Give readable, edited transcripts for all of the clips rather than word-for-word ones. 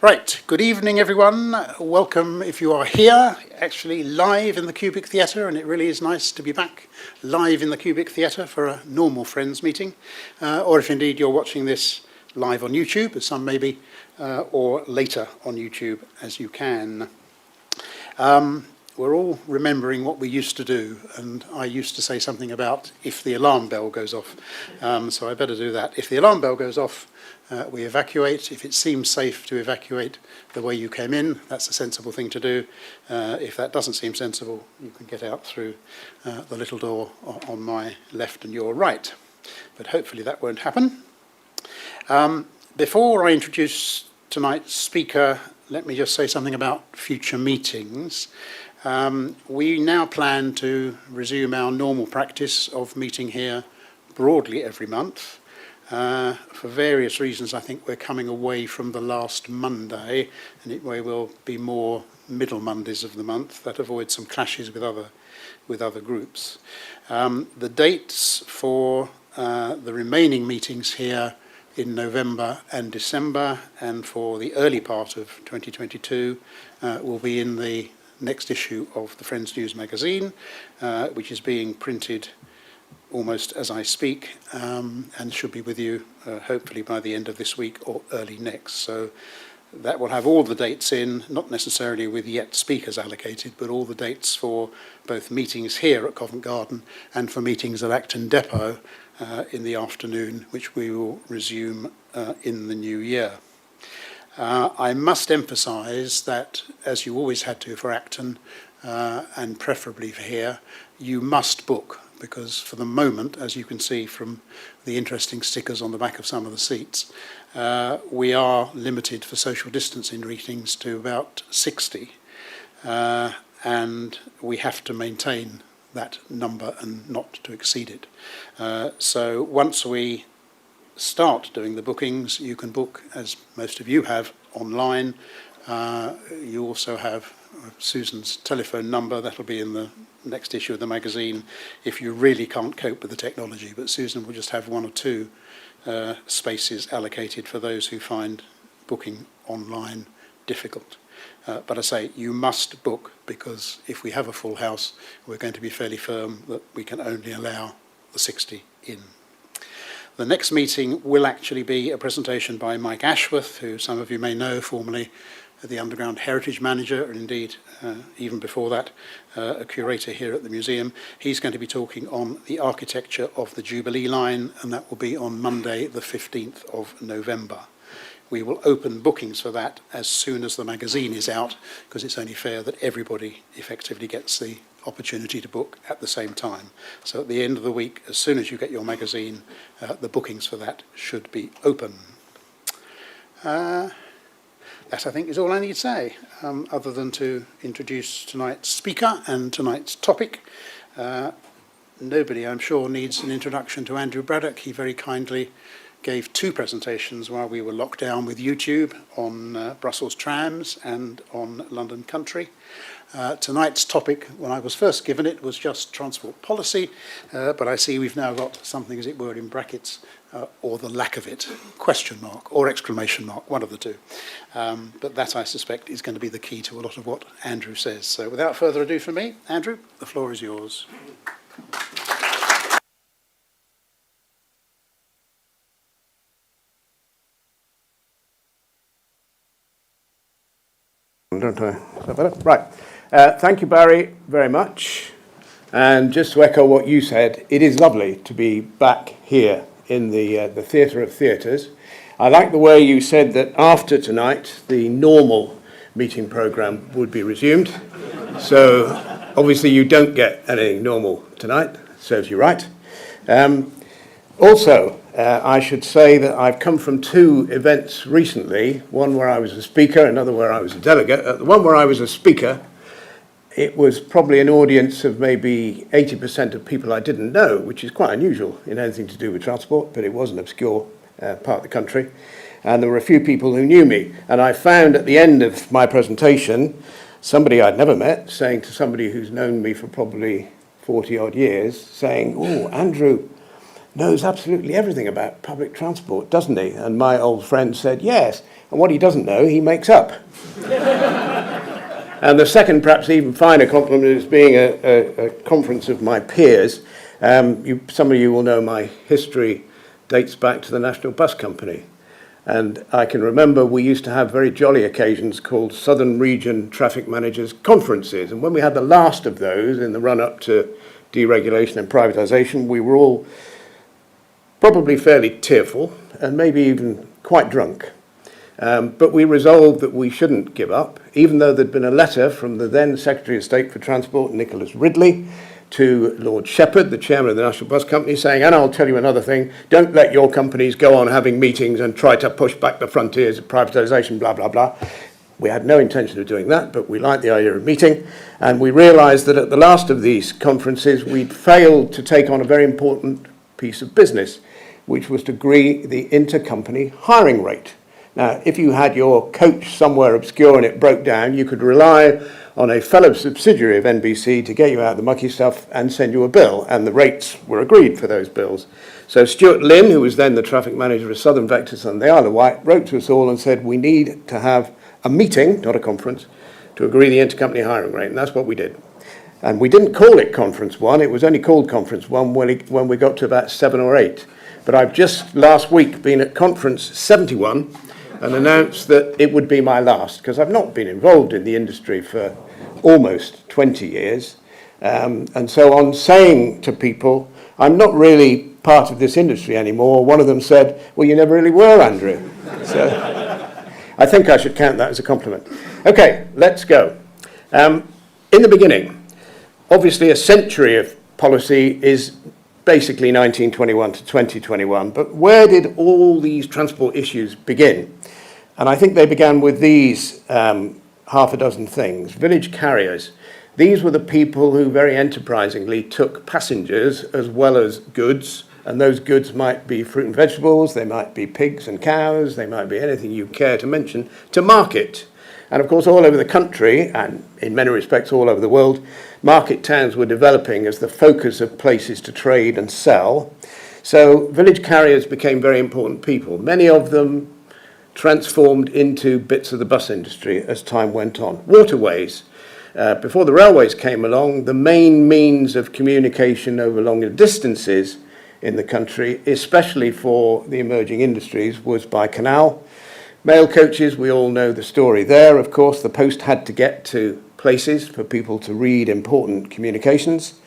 Right, good evening everyone. Welcome if you are here, actually live in the Cubic Theatre, and it really is nice to be back live in the Cubic Theatre for a normal Friends meeting, or if indeed you're watching this live on YouTube, as some may be, or later on YouTube as you can. We're all remembering what we used to do, and I used to say something about if the alarm bell goes off, so I better do that. If the alarm bell goes off, we evacuate. If it seems safe to evacuate the way you came in, that's a sensible thing to do. If that doesn't seem sensible, you can get out through the little door on my left and your right. But hopefully that won't happen. Before I introduce tonight's speaker, let me just say something about future meetings. We now plan to resume our normal practice of meeting here broadly every month. For various reasons, I think we're coming away from the last Monday, and it will be more middle Mondays of the month. That avoids some clashes with other groups. The dates for the remaining meetings here in November and December, and for the early part of 2022, will be in the next issue of the Friends News magazine, which is being printed almost as I speak, and should be with you hopefully by the end of this week or early next. So that will have all the dates in, not necessarily with yet speakers allocated, but all the dates for both meetings here at Covent Garden and for meetings at Acton Depot in the afternoon, which we will resume in the new year. I must emphasise that, as you always had to for Acton, and preferably for here, you must book, because for the moment, as you can see from the interesting stickers on the back of some of the seats, we are limited for social distancing meetings to about 60, and we have to maintain that number and not to exceed it. So once we start doing the bookings, you can book, as most of you have, online. You also have Susan's telephone number. That'll be in the next issue of the magazine if you really can't cope with the technology, but Susan will just have one or two spaces allocated for those who find booking online difficult. But I say you must book, because if we have a full house, we're going to be fairly firm that we can only allow the 60 in. The next meeting will actually be a presentation by Mike Ashworth, who some of you may know, formerly the Underground Heritage Manager, and indeed, even before that, a curator here at the museum. He's going to be talking on the architecture of the Jubilee line, and that will be on Monday, the 15th of November. We will open bookings for that as soon as the magazine is out, because it's only fair that everybody effectively gets the opportunity to book at the same time. So at the end of the week, as soon as you get your magazine, the bookings for that should be open. That, I think, is all I need to say, other than to introduce tonight's speaker and tonight's topic. Nobody, I'm sure, needs an introduction to Andrew Braddock. He very kindly gave 2 presentations while we were locked down with YouTube on Brussels trams and on London Country. Tonight's topic, when I was first given it, was just transport policy, but I see we've now got something, as it were, in brackets, or the lack of it, question mark or exclamation mark, one of the two. But that, I suspect, is going to be the key to a lot of what Andrew says. So without further ado from me, Andrew, the floor is yours. Don't I? Is that better? Right. Thank you, Barry, very much. And just to echo what you said, it is lovely to be back here in the Theatre of Theatres. I like the way you said that after tonight, the normal meeting programme would be resumed. So obviously you don't get anything normal tonight. Serves you right. Also, I should say that I've come from 2 events recently, one where I was a speaker, another where I was a delegate. At the one where I was a speaker, it was probably an audience of maybe 80% of people I didn't know, which is quite unusual in anything to do with transport, but it was an obscure part of the country. And there were a few people who knew me. And I found at the end of my presentation, somebody I'd never met saying to somebody who's known me for probably 40 odd years, saying, "Oh, Andrew, knows absolutely everything about public transport, doesn't he? And my old friend said, yes. And what he doesn't know, he makes up. And the second, perhaps even finer compliment is being a conference of my peers. Some of you will know my history dates back to the National Bus Company. And I can remember we used to have very jolly occasions called Southern Region Traffic Managers Conferences. And when we had the last of those in the run-up to deregulation and privatisation, we were all probably fairly tearful and maybe even quite drunk. But we resolved that we shouldn't give up, even though there'd been a letter from the then Secretary of State for Transport, Nicholas Ridley, to Lord Shepherd, the chairman of the National Bus Company, saying, and I'll tell you another thing, don't let your companies go on having meetings and try to push back the frontiers of privatisation, blah, blah, blah. We had no intention of doing that, but we liked the idea of meeting, and we realised that at the last of these conferences, we'd failed to take on a very important piece of business, which was to agree the intercompany hiring rate. Now, if you had your coach somewhere obscure and it broke down, you could rely on a fellow subsidiary of NBC to get you out the mucky stuff and send you a bill, and the rates were agreed for those bills. So Stuart Lynn, who was then the traffic manager of Southern Vectors on the Isle of Wight, wrote to us all and said, we need to have a meeting, not a conference, to agree the intercompany hiring rate, and that's what we did. And we didn't call it Conference 1, it was only called Conference 1 when we got to about 7 or 8. But I've just last week been at Conference 71 and announced that it would be my last, because I've not been involved in the industry for almost 20 years. And so on saying to people, I'm not really part of this industry anymore, one of them said, well, you never really were, Andrew. So I think I should count that as a compliment. Okay, let's go. In the beginning, obviously a century of policy is basically 1921 to 2021, but where did all these transport issues begin? And I think they began with these half a dozen things. Village carriers. These were the people who very enterprisingly took passengers as well as goods, and those goods might be fruit and vegetables, they might be pigs and cows, they might be anything you care to mention, to market. And of course, all over the country, and in many respects all over the world, market towns were developing as the focus of places to trade and sell. So village carriers became very important people. Many of them transformed into bits of the bus industry as time went on. Waterways. Before the railways came along, the main means of communication over longer distances in the country, especially for the emerging industries, was by canal. Mail coaches, we all know the story there. Of course, the post had to get to places for people to read important communications.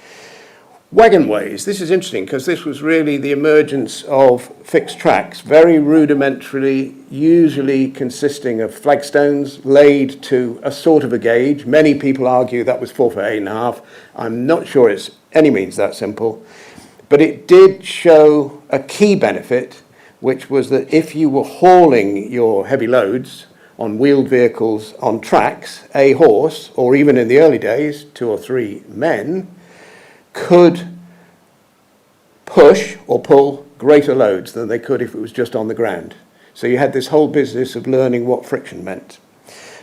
Wagonways, this is interesting because this was really the emergence of fixed tracks, very rudimentarily, usually consisting of flagstones laid to a sort of a gauge. Many people argue that was 4 foot 8.5. I'm not sure it's any means that simple, but it did show a key benefit, which was that if you were hauling your heavy loads on wheeled vehicles on tracks, a horse, or even in the early days, 2 or 3 men, could push or pull greater loads than they could if it was just on the ground. So you had this whole business of learning what friction meant.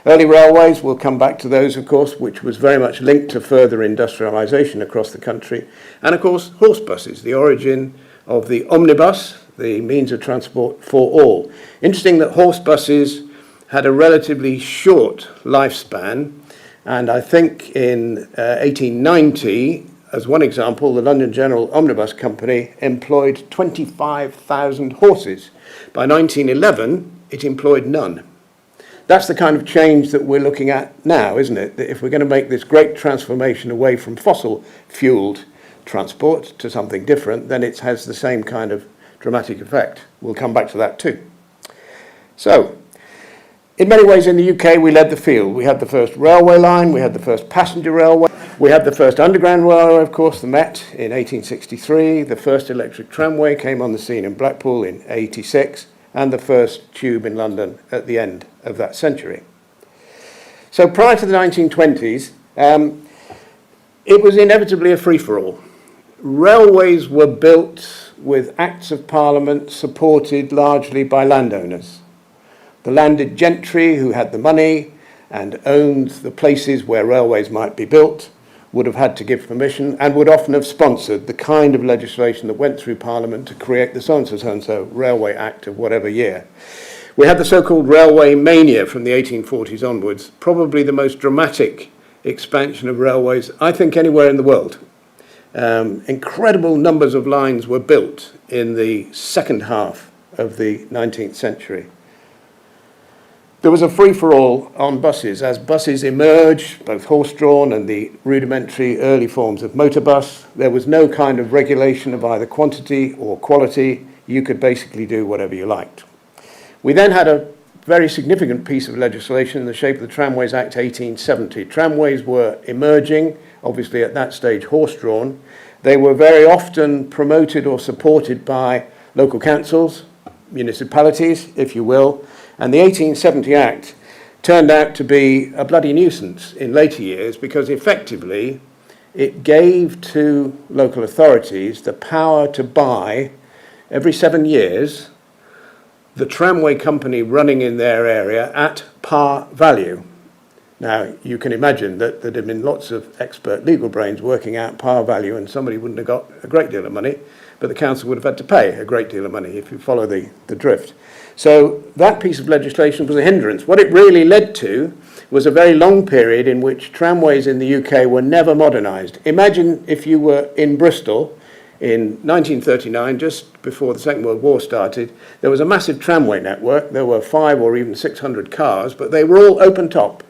Early railways, we'll come back to those, of course, which was very much linked to further industrialisation across the country. And of course, horse buses, the origin of the omnibus, the means of transport for all. Interesting that horse buses had a relatively short lifespan, and I think in 1890, as one example, the London General Omnibus Company employed 25,000 horses. By 1911, it employed none. That's the kind of change that we're looking at now, isn't it? That if we're going to make this great transformation away from fossil-fueled transport to something different, then it has the same kind of dramatic effect. We'll come back to that too. So, in many ways in the UK, we led the field. We had the first railway line, we had the first passenger railway, we had the first underground railway, of course, the Met in 1863, the first electric tramway came on the scene in Blackpool in 86, and the first tube in London at the end of that century. So prior to the 1920s, it was inevitably a free-for-all. Railways were built with Acts of Parliament supported largely by landowners. The landed gentry who had the money and owned the places where railways might be built would have had to give permission and would often have sponsored the kind of legislation that went through Parliament to create the so-and-so Railway Act of whatever year. We had the so-called railway mania from the 1840s onwards, probably the most dramatic expansion of railways, I think, anywhere in the world. Incredible numbers of lines were built in the second half of the 19th century. There was a free-for-all on buses. As buses emerged, both horse-drawn and the rudimentary early forms of motor bus, there was no kind of regulation of either quantity or quality. You could basically do whatever you liked. We then had a very significant piece of legislation in the shape of the Tramways Act 1870. Tramways were emerging, obviously at that stage horse-drawn. They were very often promoted or supported by local councils, municipalities, if you will, and the 1870 Act turned out to be a bloody nuisance in later years because effectively it gave to local authorities the power to buy every 7 years the tramway company running in their area at par value. Now, you can imagine that there'd have been lots of expert legal brains working out par value and somebody wouldn't have got a great deal of money, but the council would have had to pay a great deal of money if you follow the drift. So that piece of legislation was a hindrance. What it really led to was a very long period in which tramways in the UK were never modernised. Imagine if you were in Bristol in 1939, just before the Second World War started, there was a massive tramway network. There were 500 or even 600 cars, but they were all open top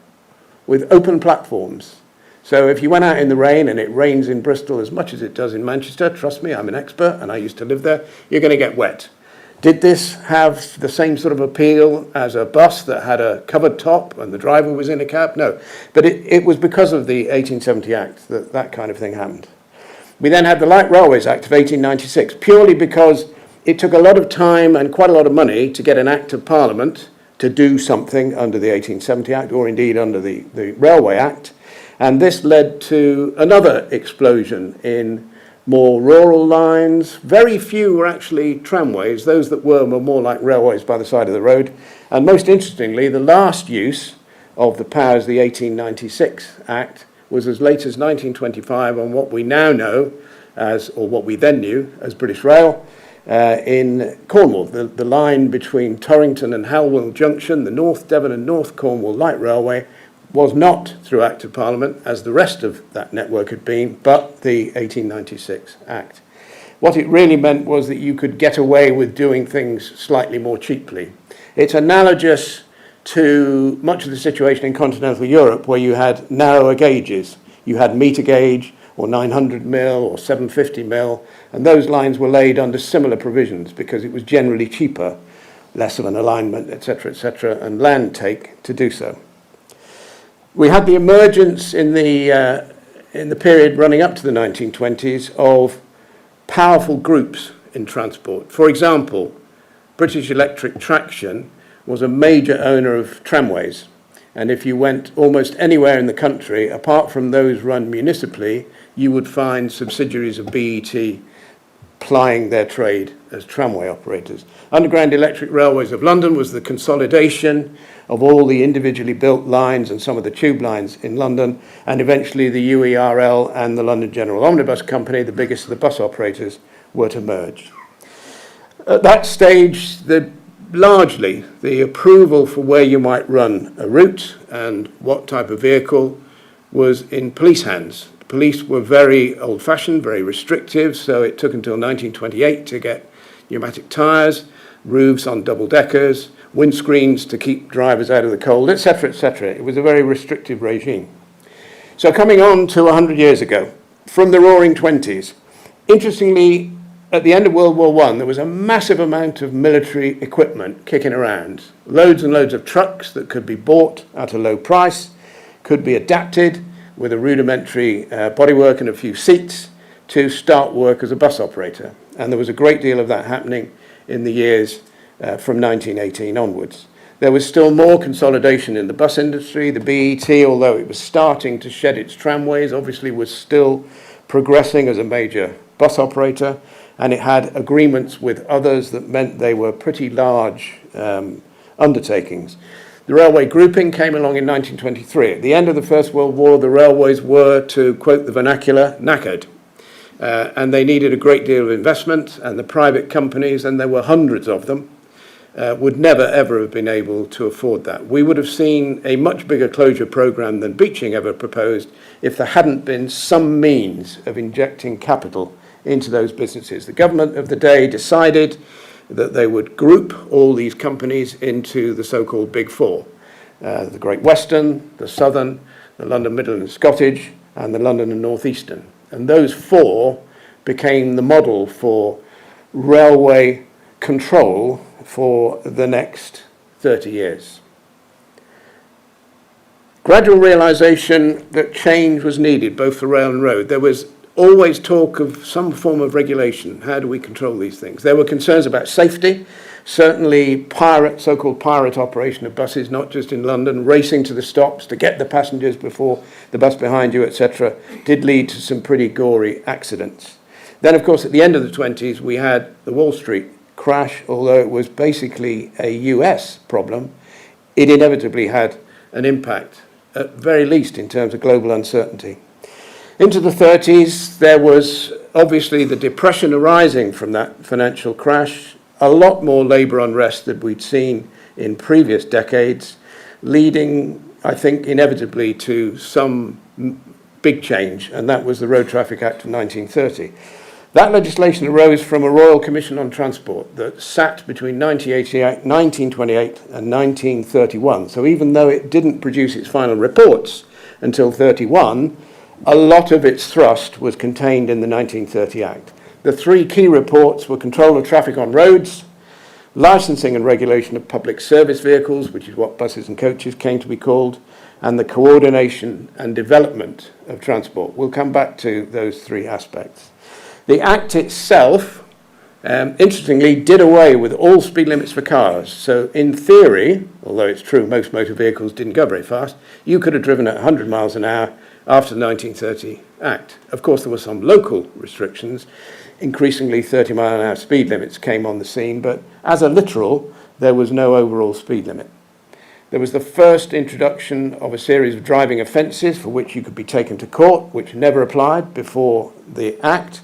with open platforms. So if you went out in the rain, and it rains in Bristol as much as it does in Manchester, trust me, I'm an expert and I used to live there, you're going to get wet. Did this have the same sort of appeal as a bus that had a covered top and the driver was in a cab? No. But it was because of the 1870 Act that that kind of thing happened. We then had the Light Railways Act of 1896, purely because it took a lot of time and quite a lot of money to get an Act of Parliament to do something under the 1870 Act, or indeed under the Railway Act. And this led to another explosion in more rural lines. Very few were actually tramways. Those that were more like railways by the side of the road. And most interestingly, the last use of the powers of the 1896 Act was as late as 1925 on what we now know as, or what we then knew as British Rail, in Cornwall. The line between Torrington and Halwell Junction, the North Devon and North Cornwall Light Railway, was not through Act of Parliament, as the rest of that network had been, but the 1896 Act. What it really meant was that you could get away with doing things slightly more cheaply. It's analogous to much of the situation in continental Europe, where you had narrower gauges. You had meter gauge, or 900 mil, or 750 mil, and those lines were laid under similar provisions because it was generally cheaper, less of an alignment, etc., and land take to do so. We had the emergence in the period running up to the 1920s of powerful groups in transport. For example, British Electric Traction was a major owner of tramways, and if you went almost anywhere in the country, apart from those run municipally, you would find subsidiaries of BET plying their trade as tramway operators. Underground Electric Railways of London was the consolidation of all the individually built lines and some of the tube lines in London, and eventually the UERL and the London General Omnibus Company, the biggest of the bus operators, were to merge. At that stage, largely the approval for where you might run a route and what type of vehicle was in police hands. The police were very old-fashioned, very restrictive, so it took until 1928 to get pneumatic tyres, roofs on double-deckers, windscreens to keep drivers out of the cold, etc., etc. It was a very restrictive regime. So coming on to 100 years ago, from the Roaring Twenties, interestingly, at the end of World War I, there was a massive amount of military equipment kicking around. Loads and loads of trucks that could be bought at a low price, could be adapted with a rudimentary bodywork and a few seats to start work as a bus operator. And there was a great deal of that happening in the years from 1918 onwards. There was still more consolidation in the bus industry. The BET, although it was starting to shed its tramways, obviously was still progressing as a major bus operator, and it had agreements with others that meant they were pretty large undertakings. The railway grouping came along in 1923. At the end of the First World War, the railways were, to quote the vernacular, knackered. And they needed a great deal of investment, and the private companies, and there were hundreds of them, would never ever have been able to afford that. We would have seen a much bigger closure programme than Beeching ever proposed if there hadn't been some means of injecting capital into those businesses. The government of the day decided that they would group all these companies into the so-called Big Four, the Great Western, the Southern, the London Midland and Scottish, and the London and North Eastern. And those four became the model for railway control for the next 30 years. Gradual realisation that change was needed, both for rail and road. There was always talk of some form of regulation. How do we control these things? There were concerns about safety. Certainly so-called pirate operation of buses, not just in London, racing to the stops to get the passengers before the bus behind you, etc., did lead to some pretty gory accidents. Then, of course, at the end of the 20s, we had the Wall Street crash. Although it was basically a US problem, it inevitably had an impact, at very least in terms of global uncertainty. Into the 30s, there was obviously the depression arising from that financial crash, a lot more labour unrest than we'd seen in previous decades, leading, I think, inevitably to some big change, and that was the Road Traffic Act of 1930. That legislation arose from a Royal Commission on Transport that sat between 1928 and 1931. So even though it didn't produce its final reports until 31, a lot of its thrust was contained in the 1930 Act. The three key reports were control of traffic on roads, licensing and regulation of public service vehicles, which is what buses and coaches came to be called, and the coordination and development of transport. We'll come back to those three aspects. The Act itself, interestingly, did away with all speed limits for cars. So in theory, although it's true most motor vehicles didn't go very fast, you could have driven at 100 miles an hour after the 1930 Act. Of course, there were some local restrictions. Increasingly, 30-mile-an-hour speed limits came on the scene, but as a literal, there was no overall speed limit. There was the first introduction of a series of driving offences for which you could be taken to court, which never applied before the Act.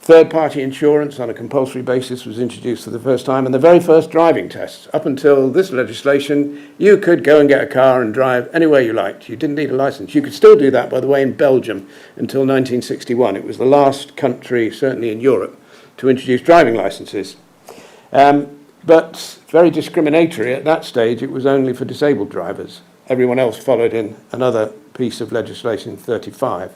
Third-party insurance on a compulsory basis was introduced for the first time, and the very first driving tests. Up until this legislation, you could go and get a car and drive anywhere you liked. You didn't need a licence. You could still do that, by the way, in Belgium until 1961. It was the last country, certainly in Europe, to introduce driving licences. But very discriminatory at that stage. It was only for disabled drivers. Everyone else followed in another piece of legislation in 35.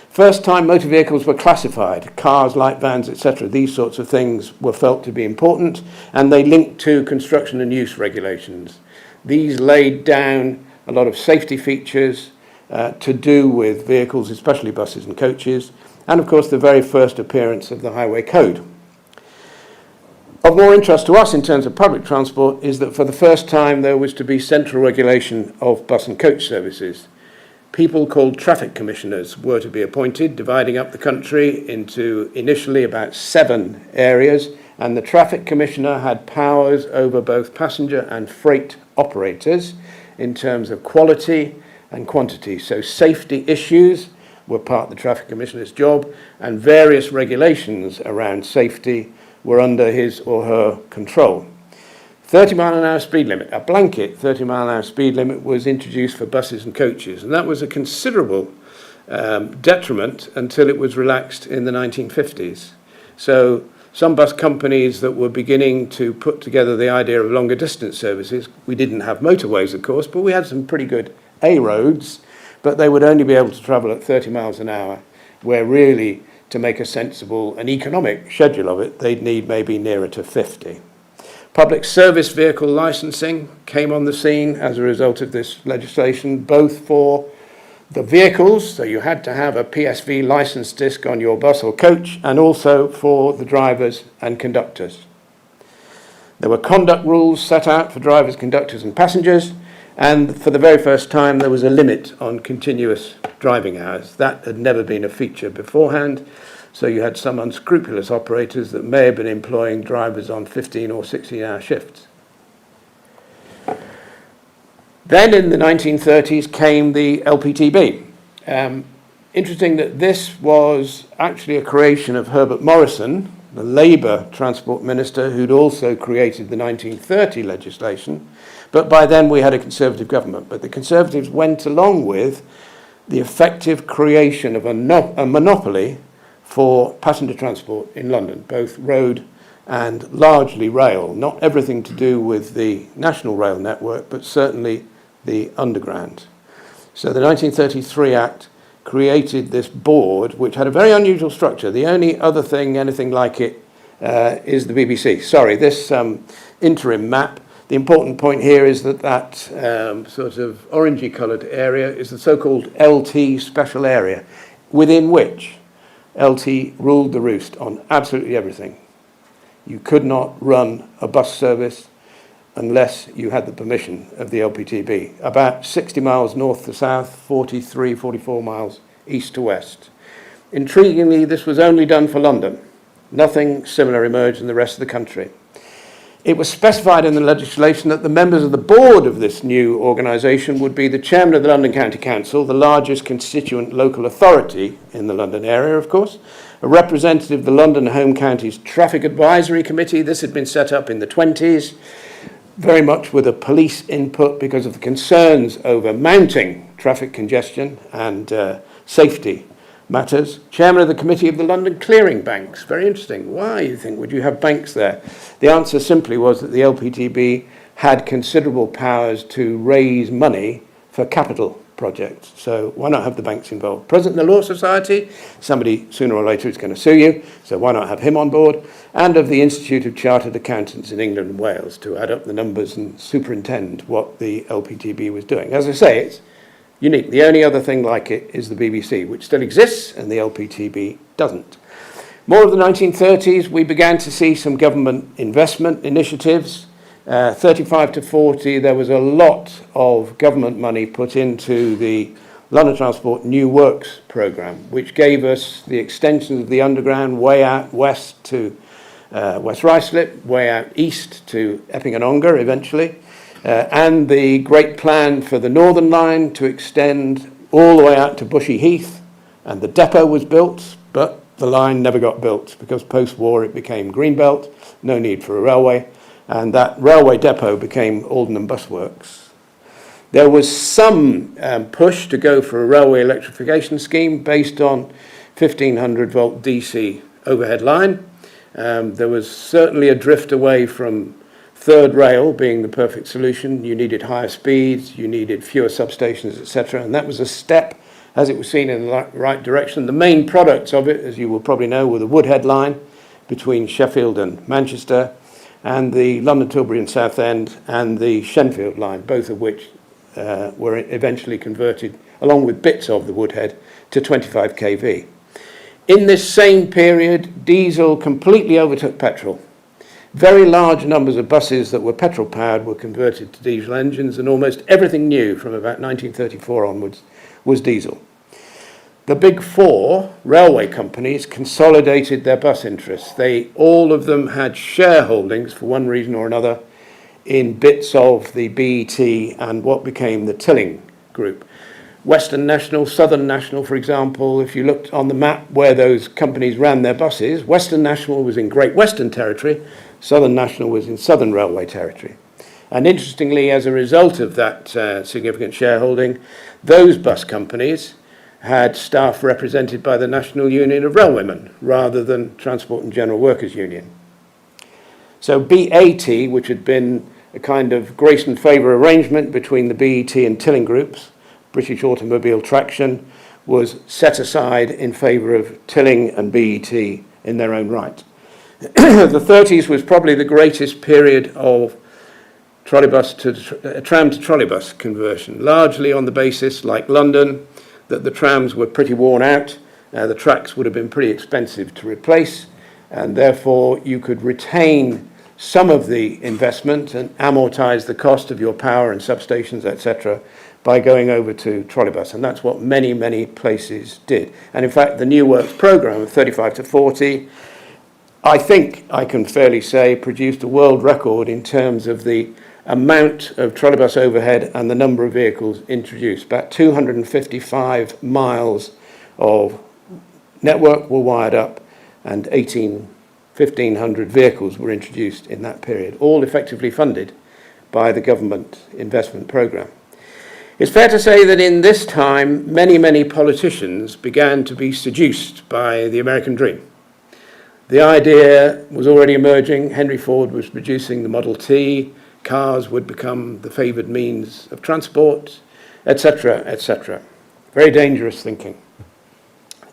First time motor vehicles were classified, cars, light vans, etc. These sorts of things were felt to be important, and they linked to construction and use regulations. These laid down a lot of safety features to do with vehicles, especially buses and coaches, and of course the very first appearance of the Highway Code. Of more interest to us in terms of public transport is that for the first time there was to be central regulation of bus and coach services. People called traffic commissioners were to be appointed, dividing up the country into initially about 7 areas, and the traffic commissioner had powers over both passenger and freight operators in terms of quality and quantity. So safety issues were part of the traffic commissioner's job, and various regulations around safety were under his or her control. 30-mile-an-hour speed limit, a blanket 30-mile-an-hour speed limit was introduced for buses and coaches, and that was a considerable detriment until it was relaxed in the 1950s. So some bus companies that were beginning to put together the idea of longer distance services, we didn't have motorways, of course, but we had some pretty good A roads, but they would only be able to travel at 30 miles an hour, where really, to make a sensible and economic schedule of it, they'd need maybe nearer to 50. Public service vehicle licensing came on the scene as a result of this legislation, both for the vehicles, so you had to have a PSV license disc on your bus or coach, and also for the drivers and conductors. There were conduct rules set out for drivers, conductors and passengers, and for the very first time there was a limit on continuous driving hours. That had never been a feature beforehand. So you had some unscrupulous operators that may have been employing drivers on 15 or 16-hour shifts. Then in the 1930s came the LPTB. Interesting that this was actually a creation of Herbert Morrison, the Labour Transport Minister, who'd also created the 1930 legislation. But by then we had a Conservative government. But the Conservatives went along with the effective creation of a monopoly for passenger transport in London, both road and largely rail. Not everything to do with the national rail network, but certainly the underground. So the 1933 Act created this board, which had a very unusual structure. The only other thing, anything like it, is the BBC. Sorry, this interim map. The important point here is that sort of orangey-coloured area is the so-called LT special area, within which LT ruled the roost on absolutely everything. You could not run a bus service unless you had the permission of the LPTB. About 60 miles north to south, 43, 44 miles east to west. Intriguingly, this was only done for London. Nothing similar emerged in the rest of the country. It was specified in the legislation that the members of the board of this new organisation would be the chairman of the London County Council, the largest constituent local authority in the London area, of course, a representative of the London Home Counties Traffic Advisory Committee. This had been set up in the 20s, very much with a police input because of the concerns over mounting traffic congestion and safety matters. Chairman of the Committee of the London Clearing Banks. Very interesting. Why, you think, would you have banks there? The answer simply was that the LPTB had considerable powers to raise money for capital projects. So why not have the banks involved? President of the Law Society, somebody sooner or later is going to sue you, so why not have him on board? And of the Institute of Chartered Accountants in England and Wales to add up the numbers and superintend what the LPTB was doing. As I say, it's unique. The only other thing like it is the BBC, which still exists, and the LPTB doesn't. More of the 1930s, we began to see some government investment initiatives. 35 to 40, there was a lot of government money put into the London Transport New Works programme, which gave us the extension of the underground way out west to West Ruislip, way out east to Epping and Ongar eventually, and the great plan for the Northern Line to extend all the way out to Bushy Heath, and the depot was built, but the line never got built because post-war it became Greenbelt, no need for a railway, and that railway depot became Aldenham Bus Works. There was some push to go for a railway electrification scheme based on 1500 volt DC overhead line. There was certainly a drift away from third rail being the perfect solution. You needed higher speeds, you needed fewer substations, etc. And that was a step, as it was seen, in the right direction. The main products of it, as you will probably know, were the Woodhead line between Sheffield and Manchester, and the London Tilbury and Southend, and the Shenfield line, both of which were eventually converted, along with bits of the Woodhead, to 25 kV. In this same period, diesel completely overtook petrol. Very large numbers of buses that were petrol-powered were converted to diesel engines, and almost everything new from about 1934 onwards was diesel. The big four railway companies consolidated their bus interests. All of them had shareholdings, for one reason or another, in bits of the BET and what became the Tilling Group. Western National, Southern National, for example, if you looked on the map where those companies ran their buses, Western National was in Great Western Territory, Southern National was in Southern Railway Territory. And interestingly, as a result of that significant shareholding, those bus companies had staff represented by the National Union of Railwaymen rather than Transport and General Workers Union. So BAT, which had been a kind of grace and favour arrangement between the BET and Tilling groups, British Automobile Traction, was set aside in favour of Tilling and BET in their own right. The 30s was probably the greatest period of tram to trolleybus conversion, largely on the basis, like London, that the trams were pretty worn out, the tracks would have been pretty expensive to replace, and therefore you could retain some of the investment and amortise the cost of your power and substations, etc., by going over to trolleybus, and that's what many, many places did. And in fact, the New Works programme of 35 to 40, I think I can fairly say, produced a world record in terms of the amount of trolleybus overhead and the number of vehicles introduced. About 255 miles of network were wired up and 1,500 vehicles were introduced in that period, all effectively funded by the government investment programme. It's fair to say that in this time, many politicians began to be seduced by the American dream. The idea was already emerging. Henry Ford was producing the Model T. Cars would become the favoured means of transport, etc., etc. Very dangerous thinking.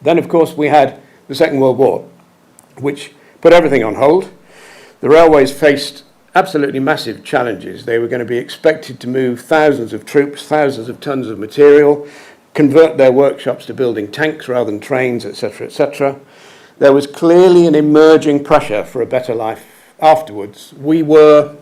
Then, of course, we had the Second World War, which put everything on hold. The railways faced absolutely massive challenges. They were going to be expected to move thousands of troops, thousands of tons of material, convert their workshops to building tanks rather than trains, etc., etc. There was clearly an emerging pressure for a better life afterwards. We were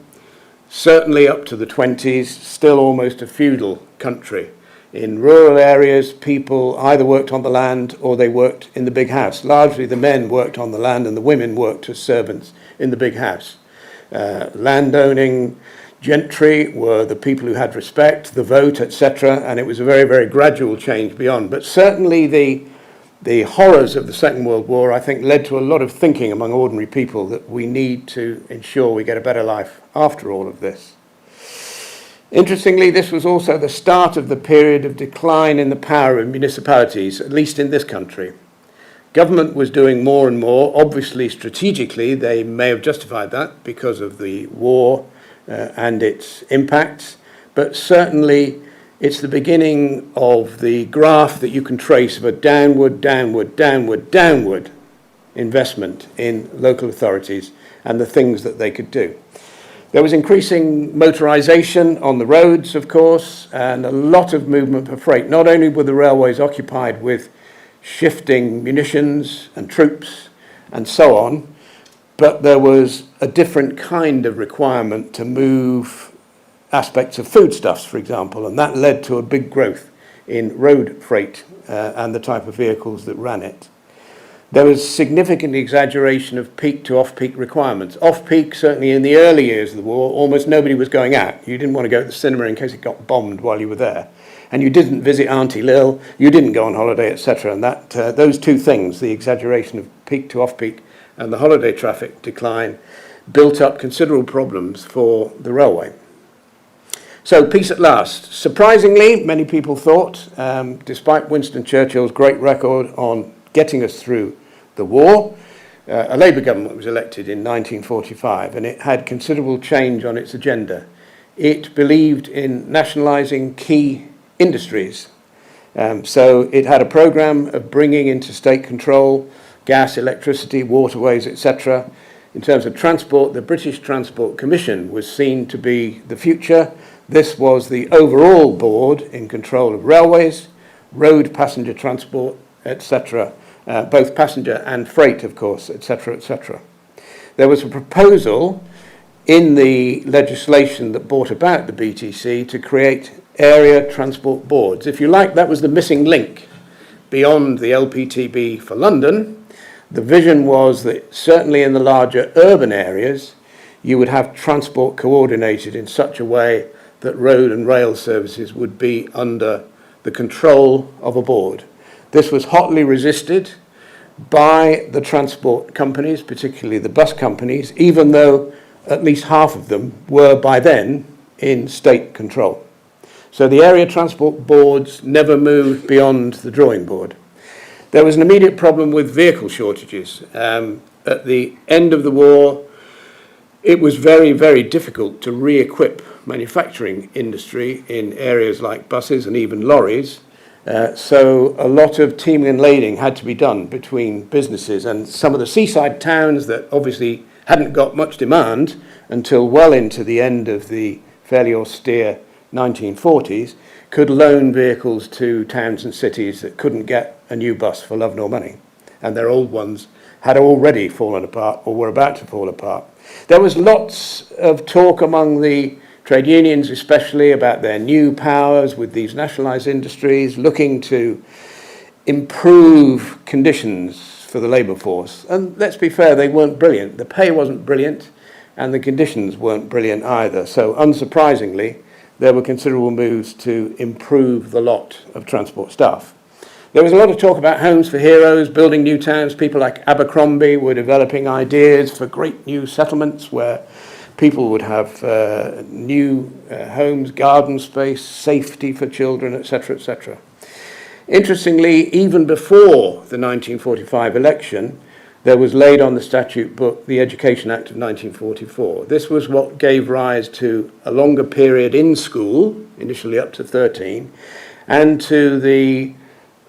certainly up to the 20s, still almost a feudal country. In rural areas, people either worked on the land or they worked in the big house. Largely the men worked on the land and the women worked as servants in the big house. Landowning gentry were the people who had respect, the vote, etc., and it was a very gradual change beyond. But certainly the horrors of the Second World War, I think, led to a lot of thinking among ordinary people that we need to ensure we get a better life after all of this. Interestingly, this was also the start of the period of decline in the power of municipalities, at least in this country. Government was doing more and more. Obviously, strategically, they may have justified that because of the war and its impacts, but certainly it's the beginning of the graph that you can trace of a downward investment in local authorities and the things that they could do. There was increasing motorisation on the roads, of course, and a lot of movement for freight. Not only were the railways occupied with shifting munitions and troops and so on, but there was a different kind of requirement to move aspects of foodstuffs, for example, and that led to a big growth in road freight and the type of vehicles that ran it. There was significant exaggeration of peak to off-peak requirements. Off-peak, certainly in the early years of the war, almost nobody was going out. You didn't want to go to the cinema in case it got bombed while you were there. And you didn't visit Auntie Lil, you didn't go on holiday, etc. And that those two things, the exaggeration of peak to off-peak and the holiday traffic decline, built up considerable problems for the railway. So, peace at last. Surprisingly, many people thought, despite Winston Churchill's great record on getting us through the war, a Labour government was elected in 1945 and it had considerable change on its agenda. It believed in nationalising key industries. So it had a programme of bringing into state control gas, electricity, waterways, etc. In terms of transport, the British Transport Commission was seen to be the future. This was the overall board in control of railways, road passenger transport, etc., both passenger and freight, of course, etc., etc. There was a proposal in the legislation that brought about the BTC to create area transport boards. If you like, that was the missing link beyond the LPTB for London. The vision was that certainly in the larger urban areas, you would have transport coordinated in such a way that road and rail services would be under the control of a board. This was hotly resisted by the transport companies, particularly the bus companies, even though at least half of them were by then in state control. So the area transport boards never moved beyond the drawing board. There was an immediate problem with vehicle shortages. At the end of the war, it was very difficult to re-equip manufacturing industry in areas like buses and even lorries. So a lot of teaming and lading had to be done between businesses, and some of the seaside towns that obviously hadn't got much demand until well into the end of the fairly austere 1940s could loan vehicles to towns and cities that couldn't get a new bus for love nor money, and their old ones had already fallen apart or were about to fall apart. There was lots of talk among the trade unions especially about their new powers with these nationalised industries, looking to improve conditions for the labour force. And let's be fair, they weren't brilliant. The pay wasn't brilliant, and the conditions weren't brilliant either. So unsurprisingly, there were considerable moves to improve the lot of transport staff. There was a lot of talk about homes for heroes, building new towns. People like Abercrombie were developing ideas for great new settlements where people would have new homes, garden space, safety for children, etc., etc. Interestingly, even before the 1945 election, there was laid on the statute book the Education Act of 1944. This was what gave rise to a longer period in school, initially up to 13, and to the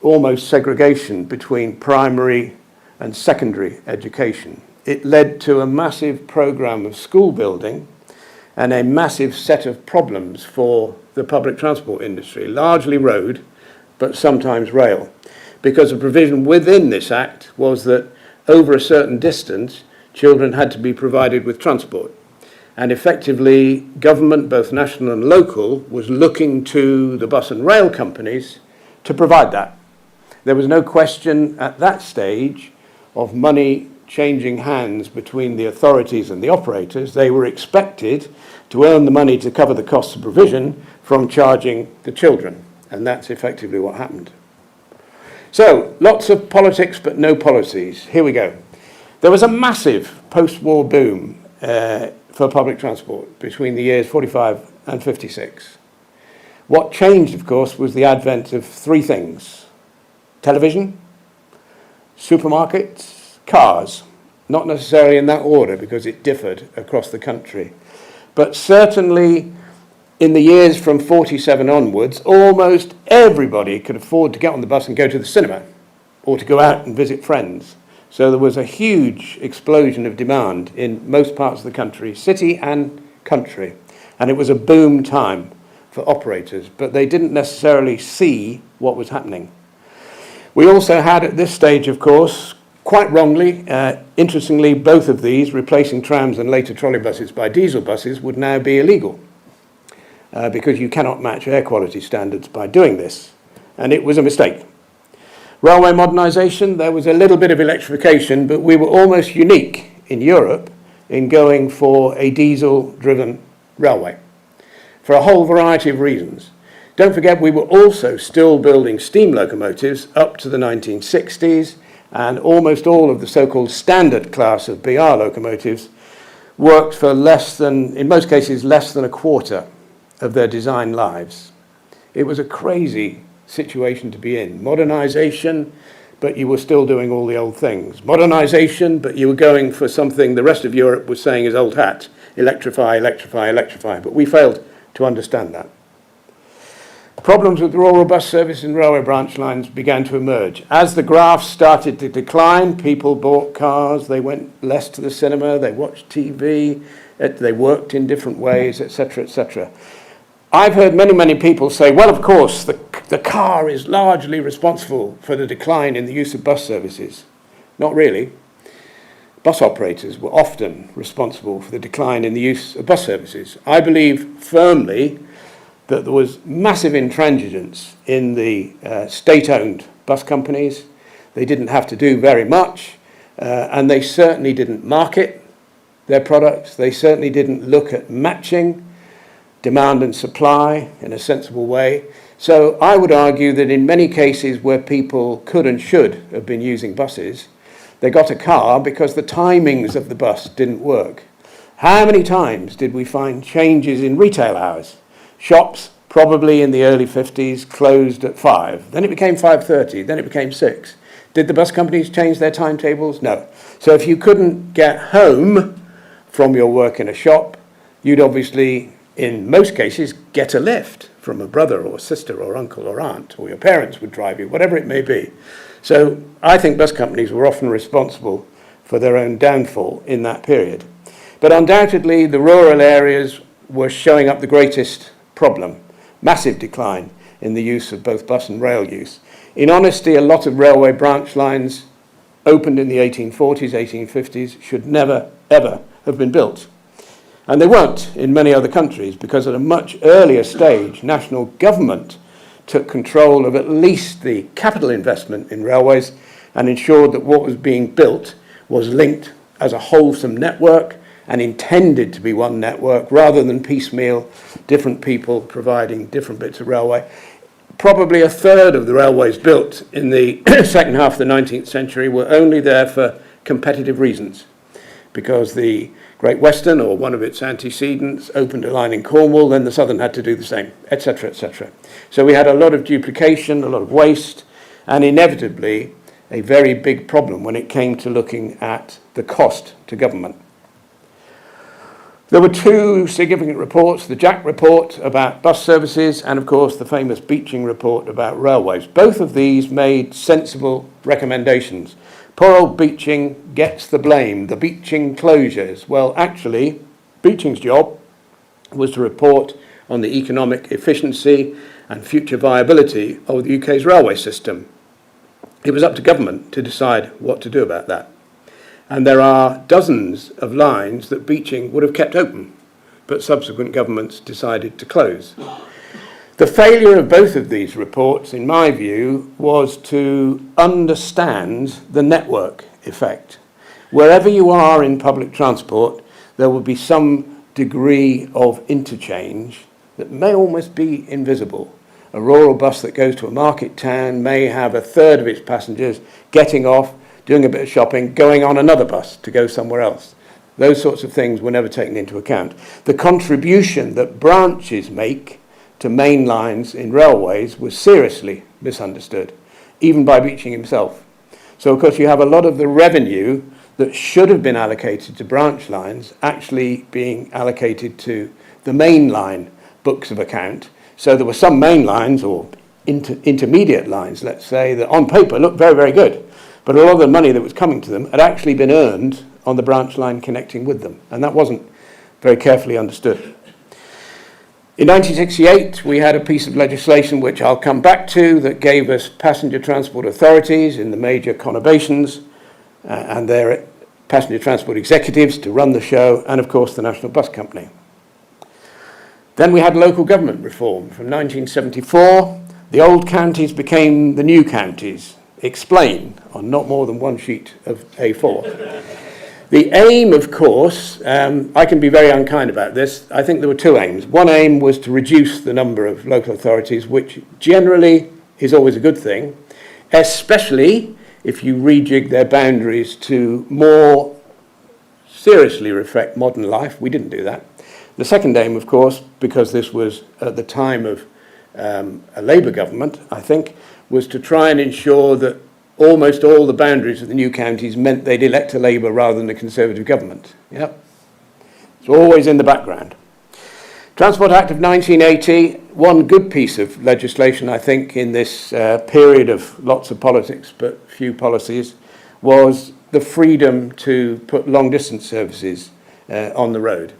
almost segregation between primary and secondary education. It led to a massive program of school building and a massive set of problems for the public transport industry, largely road, but sometimes rail, because a provision within this act was that over a certain distance, children had to be provided with transport. And effectively, government, both national and local, was looking to the bus and rail companies to provide that. There was no question at that stage of money changing hands between the authorities and the operators. They were expected to earn the money to cover the costs of provision from charging the children. And that's effectively what happened. So, lots of politics but no policies. Here we go. There was a massive post-war boom for public transport between the years 45 and 56. What changed, of course, was the advent of three things: television, supermarkets, cars. Not necessarily in that order because it differed across the country. But certainly in the years from 47 onwards, almost everybody could afford to get on the bus and go to the cinema or to go out and visit friends. So there was a huge explosion of demand in most parts of the country, city and country. And it was a boom time for operators, but they didn't necessarily see what was happening. We also had at this stage, of course, quite wrongly, interestingly, both of these, replacing trams and later trolleybuses by diesel buses, would now be illegal because you cannot match air quality standards by doing this. And it was a mistake. Railway modernisation, there was a little bit of electrification, but we were almost unique in Europe in going for a diesel-driven railway for a whole variety of reasons. Don't forget, we were also still building steam locomotives up to the 1960s, and almost all of the so-called standard class of BR locomotives worked for less than, in most cases, less than a quarter of their design lives. It was a crazy situation to be in. Modernisation, but you were still doing all the old things. Modernisation, but you were going for something the rest of Europe was saying is old hat. Electrify, electrify, electrify. But we failed to understand that. Problems with rural bus service and railway branch lines began to emerge. As the graphs started to decline, people bought cars, they went less to the cinema, they watched TV, they worked in different ways, etc., etc. I've heard many people say, well, of course, the car is largely responsible for the decline in the use of bus services. Not really. Bus operators were often responsible for the decline in the use of bus services. I believe firmly that there was massive intransigence in the state-owned bus companies. They didn't have to do very much, and they certainly didn't market their products. They certainly didn't look at matching demand and supply in a sensible way. So I would argue that in many cases where people could and should have been using buses, they got a car because the timings of the bus didn't work. How many times did we find changes in retail hours? Shops, probably in the early 50s, closed at 5. Then it became 5:30, then it became 6. Did the bus companies change their timetables? No. So if you couldn't get home from your work in a shop, you'd obviously, in most cases, get a lift from a brother or sister or uncle or aunt, or your parents would drive you, whatever it may be. So I think bus companies were often responsible for their own downfall in that period. But undoubtedly, the rural areas were showing up the greatest problem, massive decline in the use of both bus and rail use. In honesty, a lot of railway branch lines opened in the 1840s, 1850s, should never, ever have been built. And they weren't in many other countries because at a much earlier stage, national government took control of at least the capital investment in railways and ensured that what was being built was linked as a wholesome network and intended to be one network rather than piecemeal, different people providing different bits of railway. Probably a third of the railways built in the second half of the 19th century were only there for competitive reasons, because the Great Western or one of its antecedents opened a line in Cornwall, then the Southern had to do the same, etc., etc. So we had a lot of duplication, a lot of waste, and inevitably a very big problem when it came to looking at the cost to government. There were two significant reports, the Jack report about bus services and, of course, the famous Beeching report about railways. Both of these made sensible recommendations. Poor old Beeching gets the blame, the Beeching closures. Well, actually, Beeching's job was to report on the economic efficiency and future viability of the UK's railway system. It was up to government to decide what to do about that. And there are dozens of lines that Beeching would have kept open, but subsequent governments decided to close. The failure of both of these reports, in my view, was to understand the network effect. Wherever you are in public transport, there will be some degree of interchange that may almost be invisible. A rural bus that goes to a market town may have a third of its passengers getting off, doing a bit of shopping, going on another bus to go somewhere else. Those sorts of things were never taken into account. The contribution that branches make to main lines in railways was seriously misunderstood, even by Beeching himself. So, of course, you have a lot of the revenue that should have been allocated to branch lines actually being allocated to the main line books of account. So there were some main lines or intermediate lines, let's say, that on paper looked very, very good. But a lot of the money that was coming to them had actually been earned on the branch line connecting with them. And that wasn't very carefully understood. In 1968, we had a piece of legislation which I'll come back to that gave us passenger transport authorities in the major conurbations and their passenger transport executives to run the show, and of course the National Bus Company. Then we had local government reform. From 1974, the old counties became the new counties. Explain on not more than one sheet of A4. The aim, of course, I can be very unkind about this. I think there were two aims. One aim was to reduce the number of local authorities, which generally is always a good thing, especially if you rejig their boundaries to more seriously reflect modern life. We didn't do that. The second aim, of course, because this was at the time of a Labour government, I think, was to try and ensure that almost all the boundaries of the new counties meant they'd elect a Labour rather than a Conservative government. Yep. It's always in the background. Transport Act of 1980, one good piece of legislation, I think, in this period of lots of politics but few policies, was the freedom to put long-distance services on the road.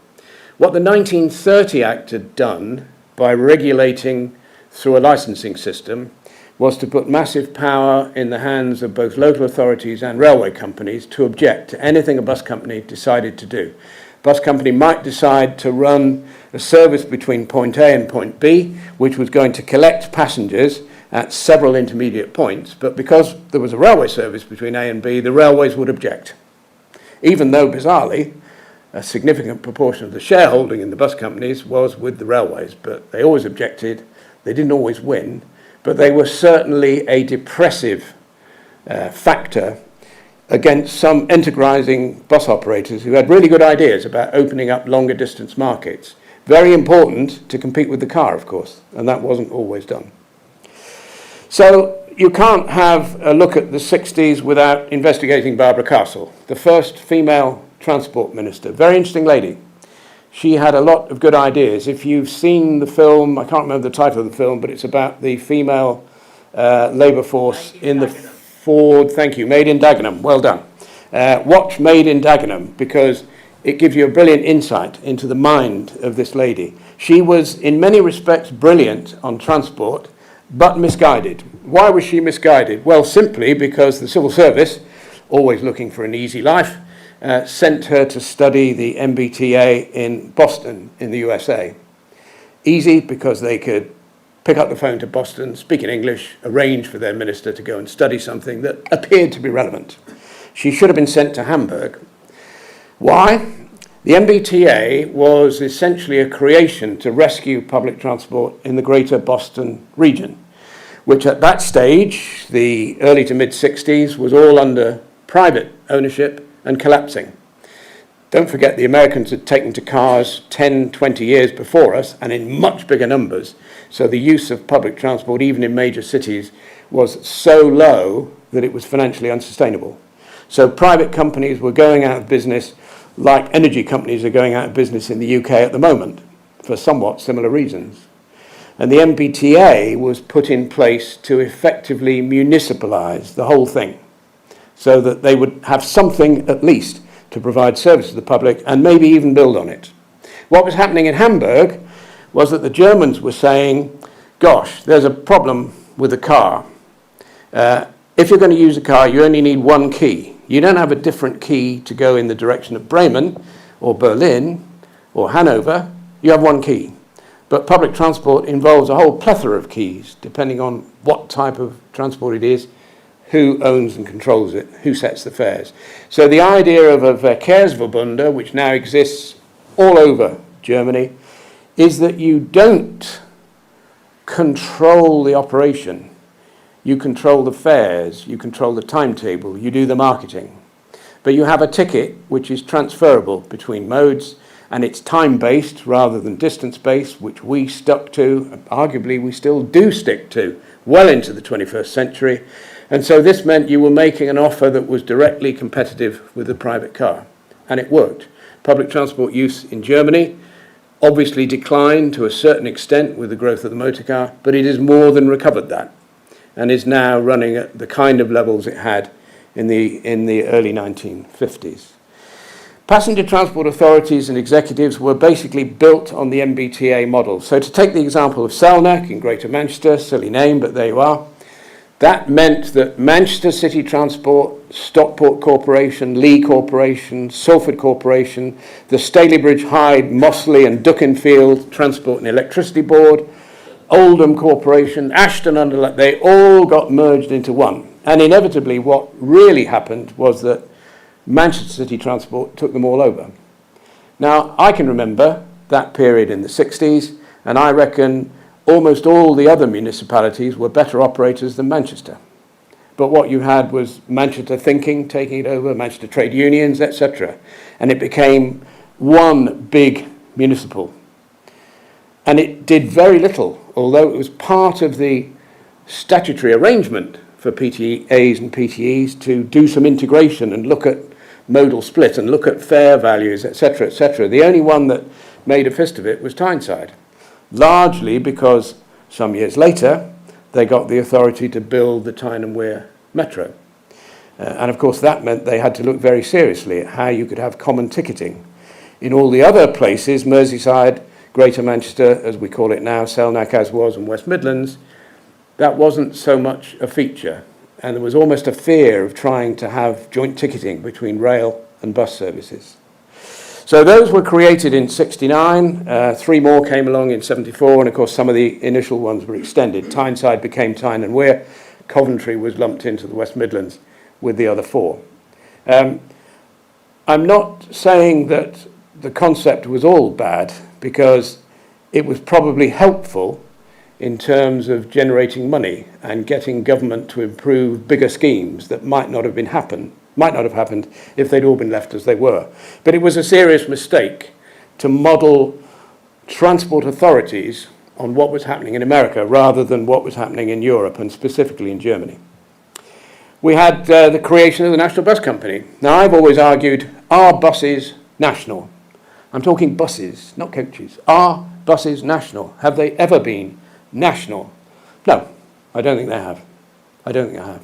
What the 1930 Act had done by regulating through a licensing system was to put massive power in the hands of both local authorities and railway companies to object to anything a bus company decided to do. A bus company might decide to run a service between point A and point B, which was going to collect passengers at several intermediate points, but because there was a railway service between A and B, the railways would object. Even though, bizarrely, a significant proportion of the shareholding in the bus companies was with the railways, but they always objected. They didn't always win, but they were certainly a depressive factor against some enterprising bus operators who had really good ideas about opening up longer distance markets. Very important to compete with the car, of course, and that wasn't always done. So you can't have a look at the 60s without investigating Barbara Castle, the first female transport minister. Very interesting lady. She had a lot of good ideas. If you've seen the film, I can't remember the title of the film, but it's about the female labour force in the Ford, thank you, Made in Dagenham. Well done. Watch Made in Dagenham, because it gives you a brilliant insight into the mind of this lady. She was, in many respects, brilliant on transport, but misguided. Why was she misguided? Well, simply because the civil service, always looking for an easy life, sent her to study the MBTA in Boston in the USA. Easy because they could pick up the phone to Boston, speak in English, arrange for their minister to go and study something that appeared to be relevant. She should have been sent to Hamburg. Why? The MBTA was essentially a creation to rescue public transport in the greater Boston region, which at that stage, the early to mid-60s, was all under private ownership and collapsing. Don't forget the Americans had taken to cars 10, 20 years before us and in much bigger numbers. So the use of public transport, even in major cities, was so low that it was financially unsustainable. So private companies were going out of business like energy companies are going out of business in the UK at the moment for somewhat similar reasons. And the MBTA was put in place to effectively municipalise the whole thing so that they would have something at least to provide service to the public and maybe even build on it. What was happening in Hamburg was that the Germans were saying, gosh, there's a problem with the car. If you're going to use a car, you only need one key. You don't have a different key to go in the direction of Bremen or Berlin or Hanover. You have one key. But public transport involves a whole plethora of keys, depending on what type of transport it is, who owns and controls it, who sets the fares. So the idea of a Verkehrsverbund, which now exists all over Germany, is that you don't control the operation. You control the fares, you control the timetable, you do the marketing. But you have a ticket which is transferable between modes, and it's time-based rather than distance-based, which we stuck to, and arguably we still do stick to, well into the 21st century. And so this meant you were making an offer that was directly competitive with the private car. And it worked. Public transport use in Germany obviously declined to a certain extent with the growth of the motor car, but it has more than recovered that and is now running at the kind of levels it had in the early 1950s. Passenger transport authorities and executives were basically built on the MBTA model. So to take the example of Selkirk in Greater Manchester, silly name, but there you are, that meant that Manchester City Transport, Stockport Corporation, Lee Corporation, Salford Corporation, the Stalybridge, Hyde, Mossley and Dukinfield Transport and Electricity Board, Oldham Corporation, Ashton-under-Lyne, they all got merged into one. And inevitably what really happened was that Manchester City Transport took them all over. Now, I can remember that period in the 60s, and I reckon almost all the other municipalities were better operators than Manchester. But what you had was Manchester Thinking taking it over, Manchester Trade Unions, etc. And it became one big municipal. And it did very little, although it was part of the statutory arrangement for PTAs and PTEs to do some integration and look at modal split and look at fare values, etc., etc. The only one that made a fist of it was Tyneside, largely because some years later they got the authority to build the Tyne and Wear Metro. And of course that meant they had to look very seriously at how you could have common ticketing. In all the other places, Merseyside, Greater Manchester, as we call it now, Selkirk as was, and West Midlands, that wasn't so much a feature. And there was almost a fear of trying to have joint ticketing between rail and bus services. So those were created in 69, 3 more came along in 74, and of course some of the initial ones were extended. Tyneside became Tyne and Wear, Coventry was lumped into the West Midlands with the other 4. I'm not saying that the concept was all bad, because it was probably helpful in terms of generating money and getting government to improve bigger schemes that might not have happened if they'd all been left as they were. But it was a serious mistake to model transport authorities on what was happening in America rather than what was happening in Europe, and specifically in Germany. We had the creation of the National Bus Company. Now, I've always argued, are buses national? I'm talking buses, not coaches. Are buses national? Have they ever been national? No, I don't think they have. I don't think they have.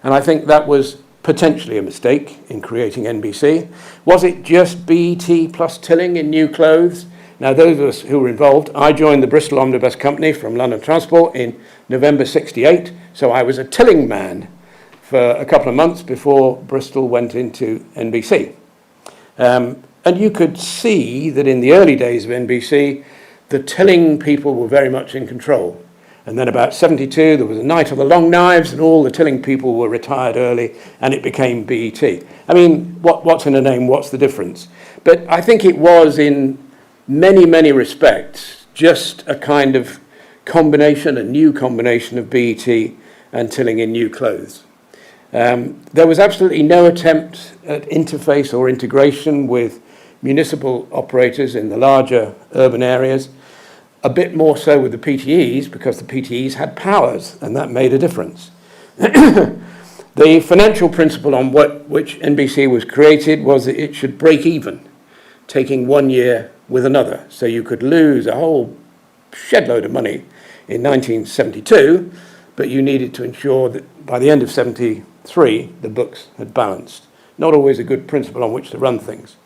And I think that was potentially a mistake in creating NBC. Was it just BT plus Tilling in new clothes? Now, those of us who were involved, I joined the Bristol Omnibus Company from London Transport in November 68, so I was a Tilling man for a couple of months before Bristol went into NBC. And you could see that in the early days of NBC, the Tilling people were very much in control. And then about 72, there was a night of the long knives, and all the Tilling people were retired early, and it became BET. I mean, what's in a name? What's the difference? But I think it was, in many, many respects, just a kind of combination, a new combination of BET and Tilling in new clothes. There was absolutely no attempt at interface or integration with municipal operators in the larger urban areas, a bit more so with the PTEs, because the PTEs had powers, and that made a difference. The financial principle on which NBC was created was that it should break even, taking 1 year with another. So you could lose a whole shed load of money in 1972, but you needed to ensure that by the end of 73, the books had balanced. Not always a good principle on which to run things.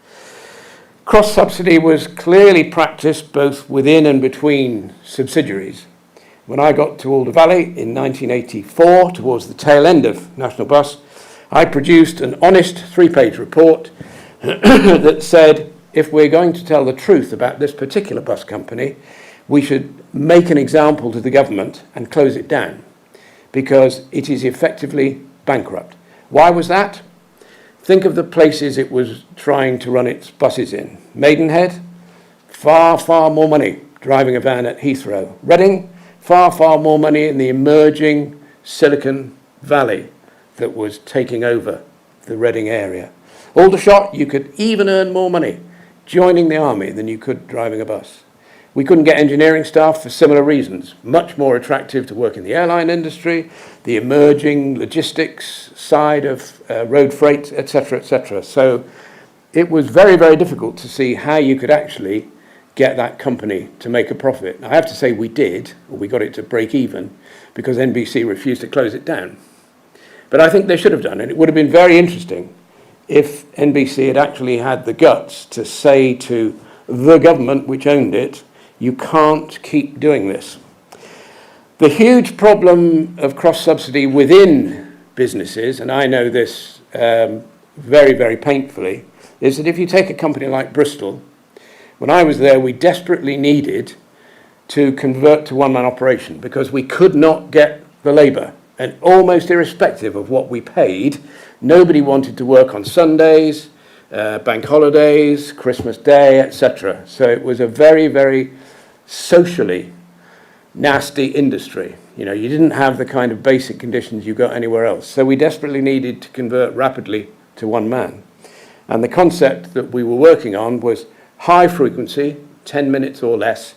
Cross-subsidy was clearly practiced both within and between subsidiaries. When I got to Alder Valley in 1984, towards the tail end of National Bus, I produced an honest 3-page report that said, if we're going to tell the truth about this particular bus company, we should make an example to the government and close it down, because it is effectively bankrupt. Why was that? Think of the places it was trying to run its buses in. Maidenhead, far, far more money driving a van at Heathrow. Reading, far, far more money in the emerging Silicon Valley that was taking over the Reading area. Aldershot, you could even earn more money joining the army than you could driving a bus. We couldn't get engineering staff for similar reasons. Much more attractive to work in the airline industry, the emerging logistics side of road freight, etc., etc. So it was very, very difficult to see how you could actually get that company to make a profit. I have to say we did, or we got it to break even, because NBC refused to close it down. But I think they should have done it. It would have been very interesting if NBC had actually had the guts to say to the government, which owned it, you can't keep doing this. The huge problem of cross-subsidy within businesses, and I know this very, very painfully, is that if you take a company like Bristol, when I was there, we desperately needed to convert to one-man operation because we could not get the labour. And almost irrespective of what we paid, nobody wanted to work on Sundays, bank holidays, Christmas Day, etc. So it was a very, very socially nasty industry. You know, you didn't have the kind of basic conditions you got anywhere else. So we desperately needed to convert rapidly to one man. And the concept that we were working on was high frequency, 10 minutes or less,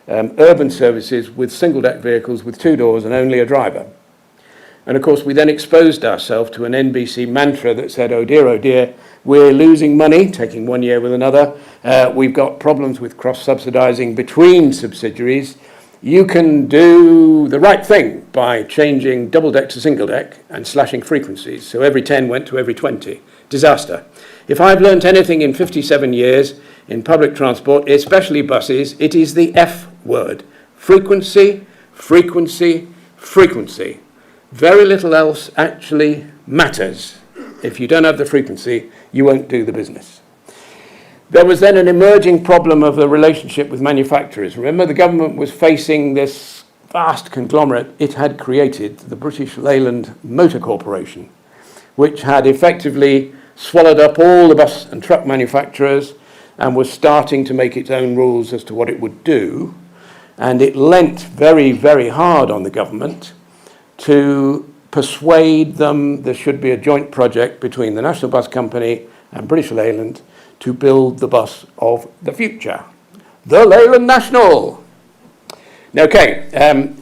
urban services with single-deck vehicles with 2 doors and only a driver. And of course, we then exposed ourselves to an NBC mantra that said, oh dear, we're losing money, taking 1 year with another. We've got problems with cross-subsidising between subsidiaries. You can do the right thing by changing double-deck to single-deck and slashing frequencies. So every 10 went to every 20. Disaster. If I've learnt anything in 57 years in public transport, especially buses, it is the F word. Frequency, frequency, frequency. Very little else actually matters. If you don't have the frequency, you won't do the business. There was then an emerging problem of the relationship with manufacturers. Remember, the government was facing this vast conglomerate it had created, the British Leyland Motor Corporation, which had effectively swallowed up all the bus and truck manufacturers and was starting to make its own rules as to what it would do. And it leant very, very hard on the government to persuade them there should be a joint project between the National Bus Company and British Leyland to build the bus of the future, the Leyland National. Okay,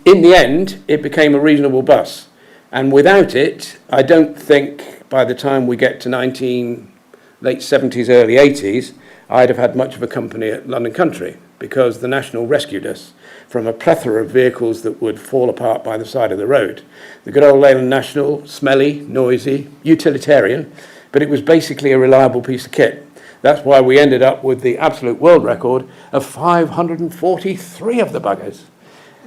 in the end, it became a reasonable bus. And without it, I don't think by the time we get to late 70s, early 80s, I'd have had much of a company at London Country, because the National rescued us from a plethora of vehicles that would fall apart by the side of the road. The good old Leyland National, smelly, noisy, utilitarian, but it was basically a reliable piece of kit. That's why we ended up with the absolute world record of 543 of the buggers.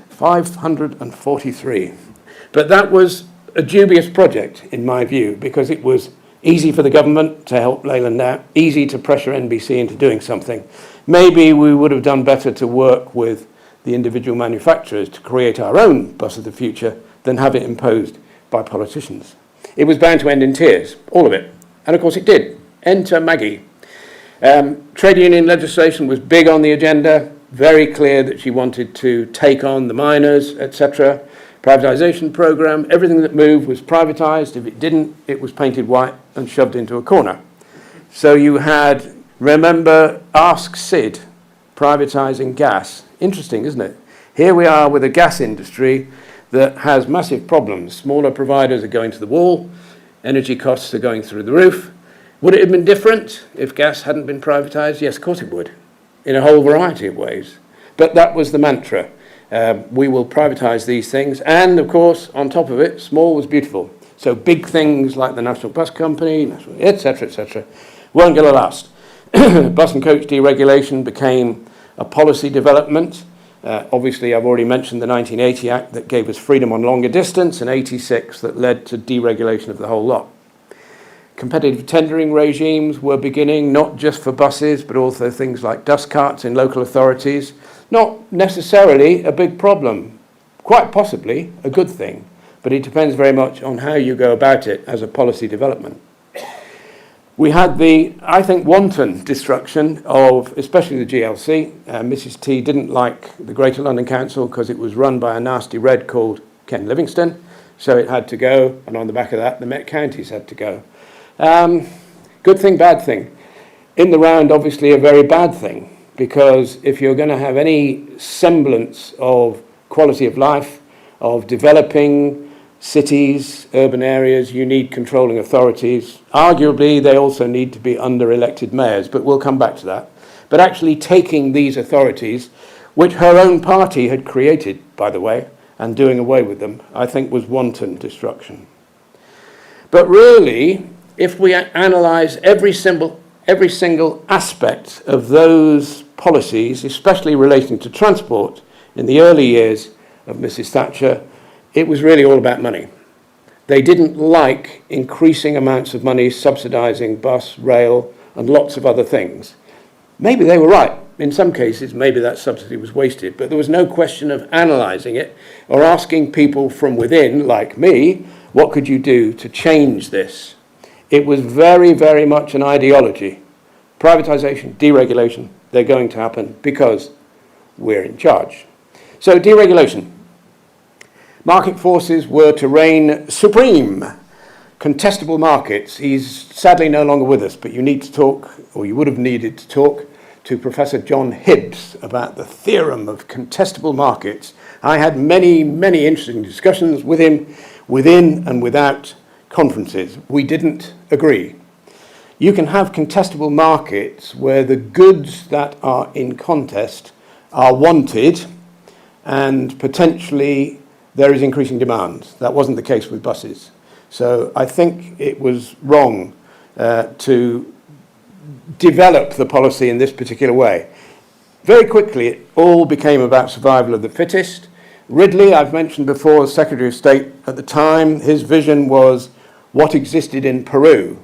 543. But that was a dubious project, in my view, because it was easy for the government to help Leyland out, easy to pressure NBC into doing something. Maybe we would have done better to work with the individual manufacturers, to create our own bus of the future than have it imposed by politicians. It was bound to end in tears, all of it. And of course it did. Enter Maggie. Trade union legislation was big on the agenda, very clear that she wanted to take on the miners, etc. Privatization program, everything that moved was privatized. If it didn't, it was painted white and shoved into a corner. So you had, remember, Ask Sid, privatizing gas. Interesting, isn't it? Here we are with a gas industry that has massive problems. Smaller providers are going to the wall. Energy costs are going through the roof. Would it have been different if gas hadn't been privatized? Yes, of course it would, in a whole variety of ways. But that was the mantra. We will privatize these things. And, of course, on top of it, small was beautiful. So big things like the National Bus Company, etc., weren't going to last. Bus and coach deregulation became a policy development. Obviously, I've already mentioned the 1980 Act that gave us freedom on longer distance, and 86 that led to deregulation of the whole lot. Competitive tendering regimes were beginning, not just for buses, but also things like dust carts in local authorities. Not necessarily a big problem, quite possibly a good thing, but it depends very much on how you go about it as a policy development. We had the, I think, wanton destruction of, especially the GLC. Mrs. T didn't like the Greater London Council because it was run by a nasty red called Ken Livingstone, so it had to go, and on the back of that, the Met Counties had to go. Good thing, bad thing. In the round, obviously, a very bad thing, because if you're going to have any semblance of quality of life, of developing cities, urban areas, you need controlling authorities. Arguably, they also need to be under elected mayors, but we'll come back to that. But actually taking these authorities, which her own party had created, by the way, and doing away with them, I think was wanton destruction. But really, if we analyse every single aspect of those policies, especially relating to transport, in the early years of Mrs. Thatcher, it was really all about money. They didn't like increasing amounts of money subsidising bus, rail, and lots of other things. Maybe they were right. In some cases, maybe that subsidy was wasted, but there was no question of analysing it or asking people from within, like me, what could you do to change this? It was very, very much an ideology. Privatisation, deregulation, they're going to happen because we're in charge. So deregulation. Market forces were to reign supreme. Contestable markets. He's sadly no longer with us, but you need to talk, or you would have needed to talk, to Professor John Hibbs about the theorem of contestable markets. I had many, many interesting discussions with him within and without conferences. We didn't agree. You can have contestable markets where the goods that are in contest are wanted and potentially there is increasing demand. That wasn't the case with buses. So I think it was wrong to develop the policy in this particular way. Very quickly, it all became about survival of the fittest. Ridley, I've mentioned before, Secretary of State at the time, his vision was what existed in Peru.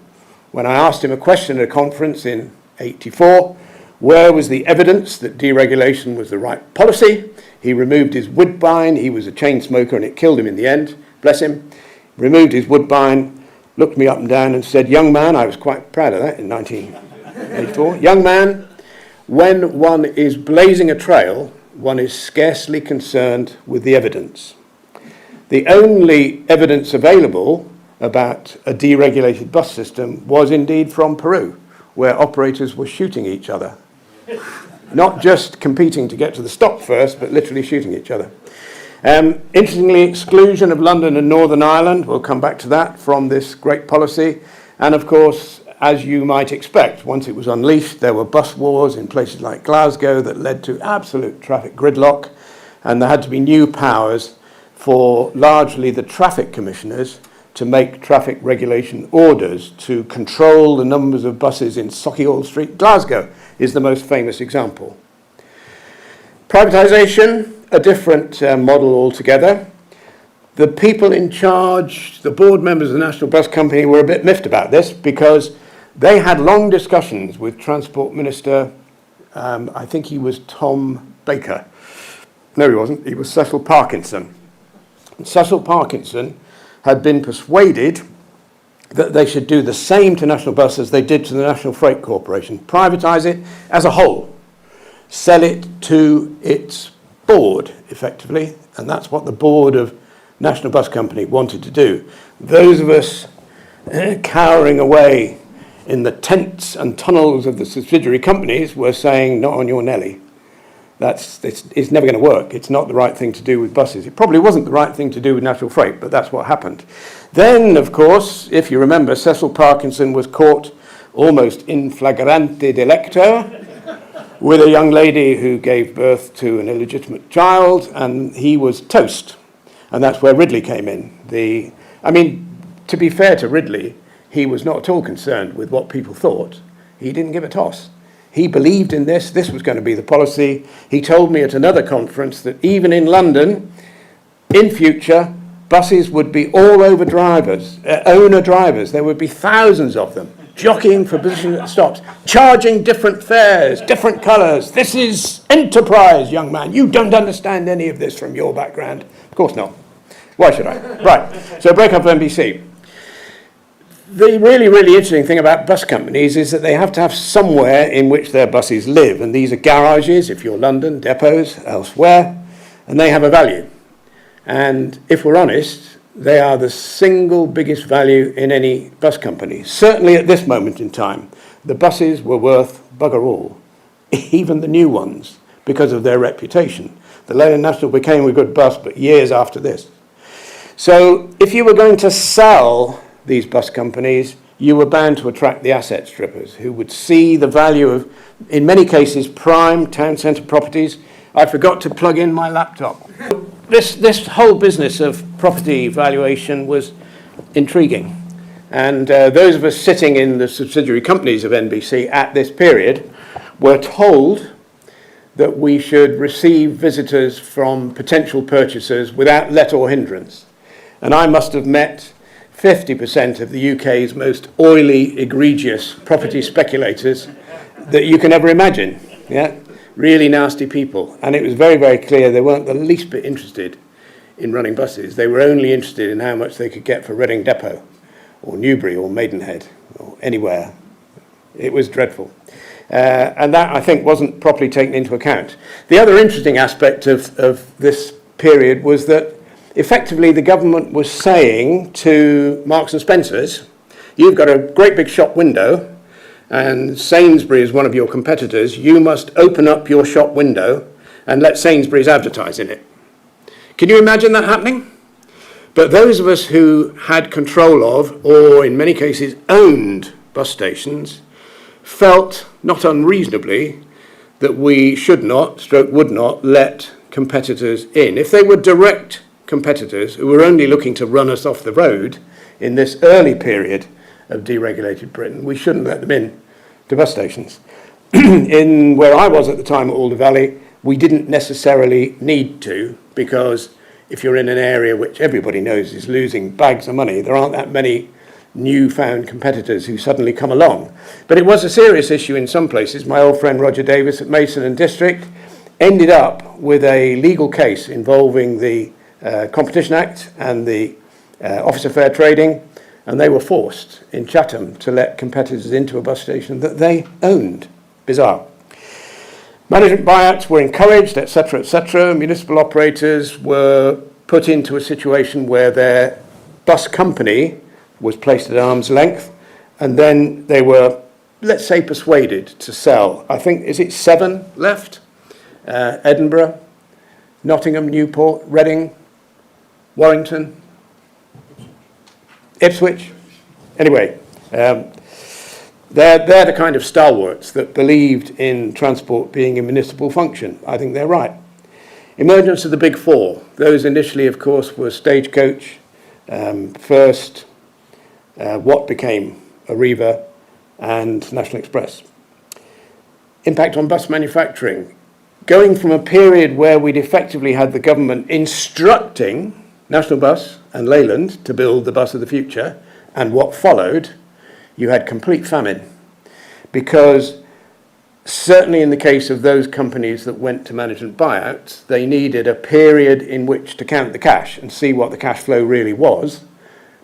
When I asked him a question at a conference in '84, where was the evidence that deregulation was the right policy? He removed his woodbine. He was a chain smoker and it killed him in the end, bless him. Removed his woodbine, looked me up and down and said, young man, I was quite proud of that in 1984, young man, when one is blazing a trail, one is scarcely concerned with the evidence. The only evidence available about a deregulated bus system was indeed from Peru, where operators were shooting each other. Not just competing to get to the stop first, but literally shooting each other. Interestingly, exclusion of London and Northern Ireland, we'll come back to that, from this great policy. And of course, as you might expect, once it was unleashed, there were bus wars in places like Glasgow that led to absolute traffic gridlock. And there had to be new powers for largely the traffic commissioners to make traffic regulation orders to control the numbers of buses in Sauchiehall Street. Glasgow is the most famous example. Privatisation, a different model altogether. The people in charge, the board members of the National Bus Company, were a bit miffed about this because they had long discussions with Transport Minister, I think he was Tom Baker, No, he wasn't. He was Cecil Parkinson. And Cecil Parkinson had been persuaded that they should do the same to National Bus as they did to the National Freight Corporation. Privatise it as a whole. Sell it to its board, effectively. And that's what the board of National Bus Company wanted to do. Those of us cowering away in the tents and tunnels of the subsidiary companies were saying, not on your Nelly. It's never going to work. It's not the right thing to do with buses. It probably wasn't the right thing to do with National Freight, but that's what happened. Then, of course, if you remember, Cecil Parkinson was caught almost in flagrante delicto with a young lady who gave birth to an illegitimate child, and he was toast. And that's where Ridley came in. To be fair to Ridley, he was not at all concerned with what people thought. He didn't give a toss. He believed in this. This was going to be the policy. He told me at another conference that even in London, in future, buses would be all over drivers, owner drivers. There would be thousands of them, jockeying for position at stops, charging different fares, different colours. This is enterprise, young man. You don't understand any of this from your background. Of course not. Why should I? Right. So break up NBC. The really, really interesting thing about bus companies is that they have to have somewhere in which their buses live. And these are garages, if you're London, depots, elsewhere, and they have a value. And if we're honest, they are the single biggest value in any bus company. Certainly at this moment in time, the buses were worth bugger all, even the new ones, because of their reputation. The Leyland National became a good bus, but years after this. So if you were going to sell these bus companies, you were bound to attract the asset strippers who would see the value of, in many cases, prime town centre properties. I forgot to plug in my laptop. This whole business of property valuation was intriguing. And those of us sitting in the subsidiary companies of NBC at this period were told that we should receive visitors from potential purchasers without let or hindrance. And I must have met 50% of the UK's most oily, egregious property speculators that you can ever imagine. Yeah, really nasty people. And it was very, very clear they weren't the least bit interested in running buses. They were only interested in how much they could get for Reading Depot or Newbury or Maidenhead or anywhere. It was dreadful. And that, I think, wasn't properly taken into account. The other interesting aspect of this period was that effectively the government was saying to Marks and Spencer's, you've got a great big shop window and Sainsbury's is one of your competitors, you must open up your shop window and let Sainsbury's advertise in it. Can you imagine that happening? But those of us who had control of, or in many cases owned bus stations, felt, not unreasonably, that we should not, would not, let competitors in. If they were direct competitors who were only looking to run us off the road in this early period of deregulated Britain, we shouldn't let them in to bus stations. In where I was at the time at Alder Valley, we didn't necessarily need to, because if you're in an area which everybody knows is losing bags of money, there aren't that many newfound competitors who suddenly come along. But it was a serious issue in some places. My old friend Roger Davis at Mason and District ended up with a legal case involving the Competition Act and the Office of Fair Trading, and they were forced in Chatham to let competitors into a bus station that they owned. Bizarre. Management buyouts were encouraged, etc., etc. Municipal operators were put into a situation where their bus company was placed at arm's length, and then they were, let's say, persuaded to sell. I think, is it 7 left? Edinburgh, Nottingham, Newport, Reading, Warrington, Ipswich. Anyway, they're the kind of stalwarts that believed in transport being a municipal function. I think they're right. Emergence of the big four. Those initially, of course, were Stagecoach, first, what became Arriva, and National Express. Impact on bus manufacturing. Going from a period where we'd effectively had the government instructing National Bus and Leyland to build the bus of the future, and what followed, you had complete famine. Because certainly in the case of those companies that went to management buyouts, they needed a period in which to count the cash and see what the cash flow really was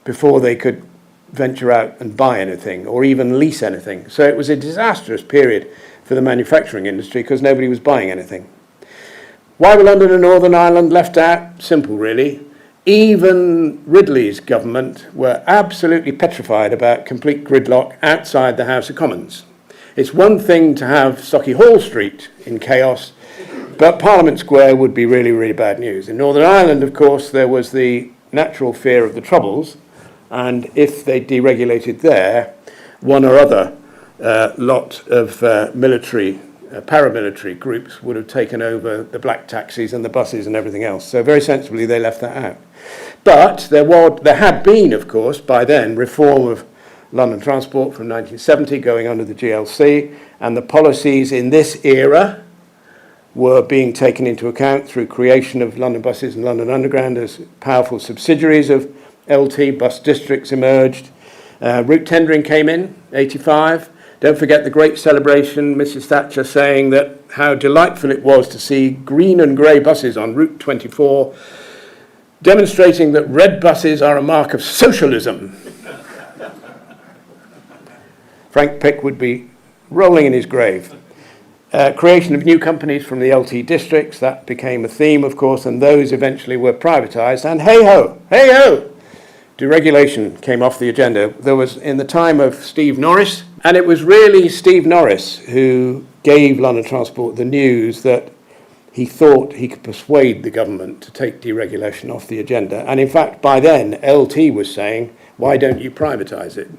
before they could venture out and buy anything or even lease anything. So it was a disastrous period for the manufacturing industry because nobody was buying anything. Why were London and Northern Ireland left out? Simple, really. Even Ridley's government were absolutely petrified about complete gridlock outside the House of Commons. It's one thing to have Stocky Hall Street in chaos, but Parliament Square would be really, really bad news. In Northern Ireland, of course, there was the natural fear of the Troubles, and if they deregulated there, one or other lot of paramilitary groups would have taken over the black taxis and the buses and everything else. So very sensibly, they left that out. But there had been, of course, by then, reform of London transport from 1970 going under the GLC, and the policies in this era were being taken into account through creation of London Buses and London Underground as powerful subsidiaries of LT. Bus districts emerged. Route tendering came in, 85. Don't forget the great celebration, Mrs. Thatcher saying that how delightful it was to see green and grey buses on Route 24, demonstrating that red buses are a mark of socialism. Frank Pick would be rolling in his grave. Creation of new companies from the LT districts, that became a theme, of course, and those eventually were privatised. And hey-ho, deregulation came off the agenda. There was, in the time of Steve Norris, and it was really Steve Norris who gave London Transport the news that he thought he could persuade the government to take deregulation off the agenda. And in fact, by then, LT was saying, why don't you privatise it?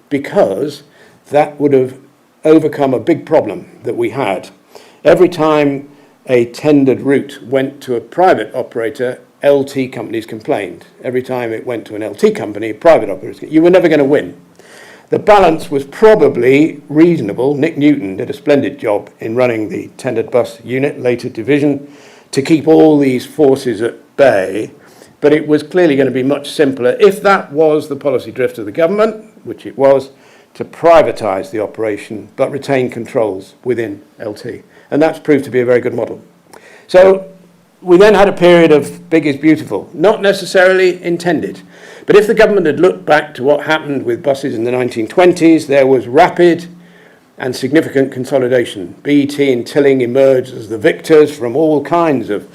Because that would have overcome a big problem that we had. Every time a tendered route went to a private operator, LT companies complained. Every time it went to an LT company, private operators, you were never going to win. The balance was probably reasonable. Nick Newton did a splendid job in running the tendered bus unit, later division, to keep all these forces at bay, but it was clearly going to be much simpler if that was the policy drift of the government, which it was, to privatise the operation but retain controls within LT. And that's proved to be a very good model. So we then had a period of big is beautiful, not necessarily intended. But if the government had looked back to what happened with buses in the 1920s, there was rapid and significant consolidation. BET and Tilling emerged as the victors from all kinds of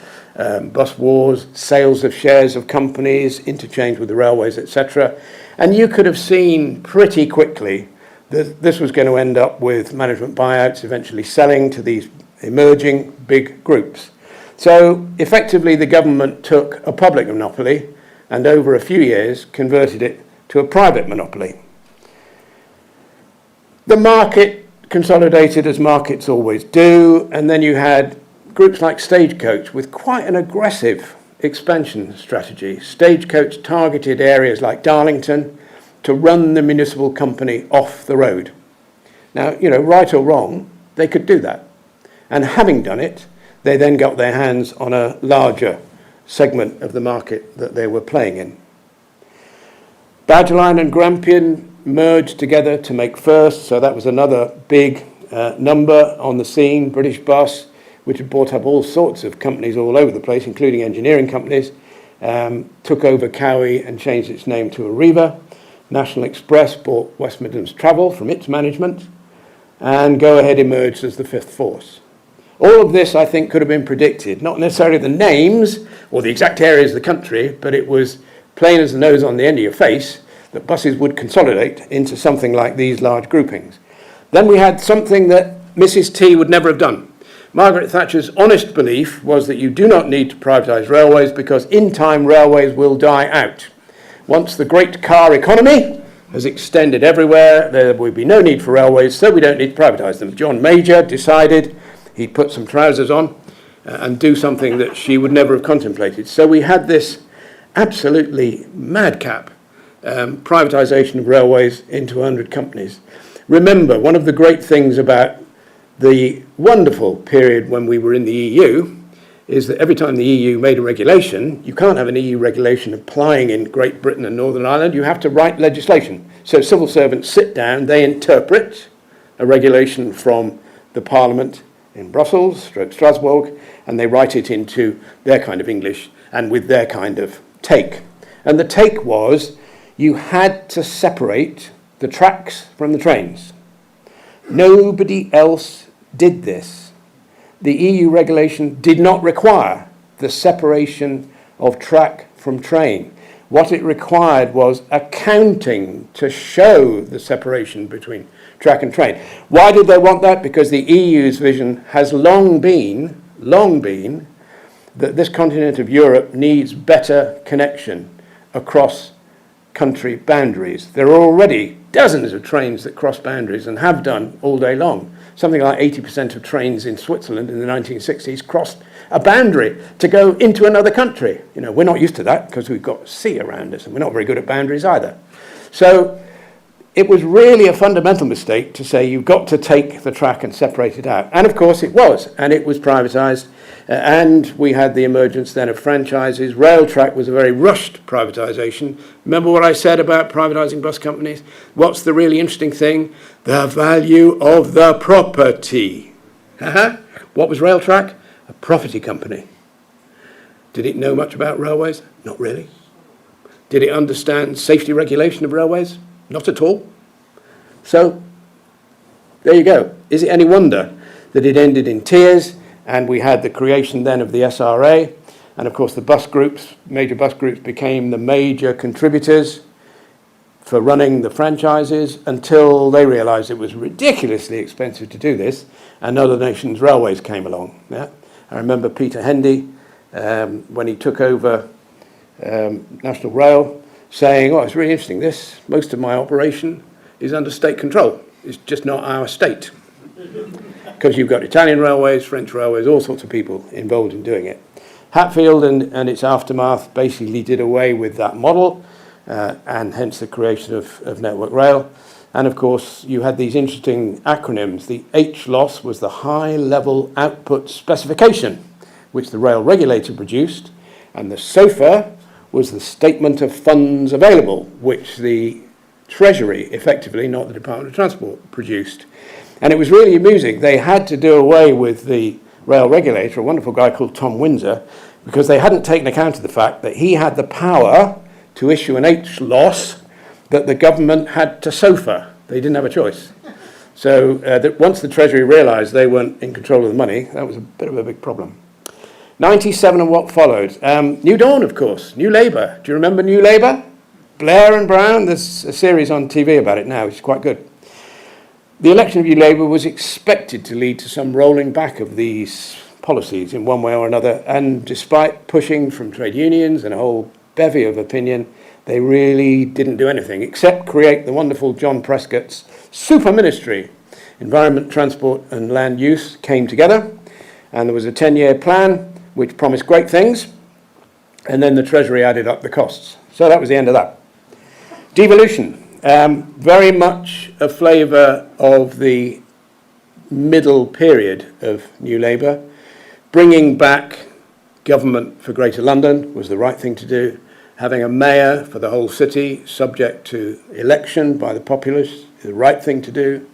bus wars, sales of shares of companies, interchange with the railways, etc. And you could have seen pretty quickly that this was going to end up with management buyouts eventually selling to these emerging big groups. So effectively the government took a public monopoly and over a few years converted it to a private monopoly. The market consolidated as markets always do, and then you had groups like Stagecoach with quite an aggressive expansion strategy. Stagecoach targeted areas like Darlington to run the municipal company off the road. Now, right or wrong, they could do that. And having done it, they then got their hands on a larger segment of the market that they were playing in. Badgerline and Grampian merged together to make First, so that was another big number on the scene. British Bus, which had bought up all sorts of companies all over the place, including engineering companies, took over Cowie and changed its name to Arriva. National Express bought West Midlands Travel from its management, and Go Ahead emerged as the fifth force. All of this, I think, could have been predicted, not necessarily the names or the exact areas of the country, but it was plain as the nose on the end of your face that buses would consolidate into something like these large groupings. Then we had something that Mrs. T would never have done. Margaret Thatcher's honest belief was that you do not need to privatise railways because in time railways will die out. Once the great car economy has extended everywhere, there will be no need for railways, so we don't need to privatise them. John Major decided he'd put some trousers on and do something that she would never have contemplated. So we had this absolutely madcap privatisation of railways into 100 companies. Remember, one of the great things about the wonderful period when we were in the EU is that every time the EU made a regulation, you can't have an EU regulation applying in Great Britain and Northern Ireland, you have to write legislation. So civil servants sit down, they interpret a regulation from the Parliament in Brussels, Strasbourg, and they write it into their kind of English and with their kind of take. And the take was you had to separate the tracks from the trains. Nobody else did this. The EU regulation did not require the separation of track from train. What it required was accounting to show the separation between track and train. Why did they want that? Because the EU's vision has long been that this continent of Europe needs better connection across country boundaries. There are already dozens of trains that cross boundaries and have done all day long. Something like 80% of trains in Switzerland in the 1960s crossed a boundary to go into another country. You know, we're not used to that because we've got sea around us and we're not very good at boundaries either. So it was really a fundamental mistake to say you've got to take the track and separate it out. And of course it was, and it was privatised. And we had the emergence then of franchises. Rail track was a very rushed privatisation. Remember what I said about privatising bus companies? What's the really interesting thing? The value of the property. What was rail track? A property company. Did it know much about railways? Not really. Did it understand safety regulation of railways? Not at all. So, there you go. Is it any wonder that it ended in tears? And we had the creation then of the SRA, and of course the bus groups, major bus groups became the major contributors for running the franchises until they realised it was ridiculously expensive to do this, and other nations' railways came along. Yeah? I remember Peter Hendy, when he took over National Rail, saying, oh, it's really interesting, most of my operation is under state control. It's just not our state. Because you've got Italian railways, French railways, all sorts of people involved in doing it. Hatfield and its aftermath basically did away with that model, and hence the creation of Network Rail. And of course, you had these interesting acronyms. The HLOS was the High Level Output Specification, which the rail regulator produced, and the SOFA was the Statement of Funds Available, which the Treasury, effectively, not the Department of Transport, produced. And it was really amusing. They had to do away with the rail regulator, a wonderful guy called Tom Windsor, because they hadn't taken account of the fact that he had the power to issue an HLOS that the government had to SOFA. They didn't have a choice. So once the Treasury realised they weren't in control of the money, that was a bit of a big problem. 97 and what followed. New Dawn, of course. New Labour. Do you remember New Labour? Blair and Brown. There's a series on TV about it now, which is quite good. The election of New Labour was expected to lead to some rolling back of these policies in one way or another, and despite pushing from trade unions and a whole bevy of opinion, they really didn't do anything except create the wonderful John Prescott's super ministry. Environment, Transport and Land Use came together, and there was a 10-year plan which promised great things, and then the Treasury added up the costs. So that was the end of that. Devolution. Very much a flavour of the middle period of New Labour. Bringing back government for Greater London was the right thing to do. Having a mayor for the whole city subject to election by the populace is the right thing to do.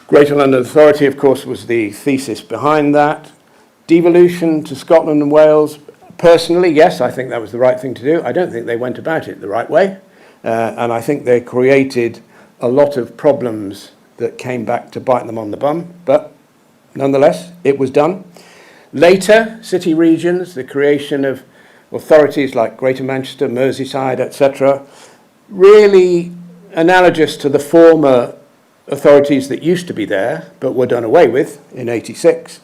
Greater London Authority, of course, was the thesis behind that. Devolution to Scotland and Wales. Personally, yes, I think that was the right thing to do. I don't think they went about it the right way. And I think they created a lot of problems that came back to bite them on the bum. But nonetheless, it was done. Later, city regions, the creation of authorities like Greater Manchester, Merseyside, etc., really analogous to the former authorities that used to be there, but were done away with in '86.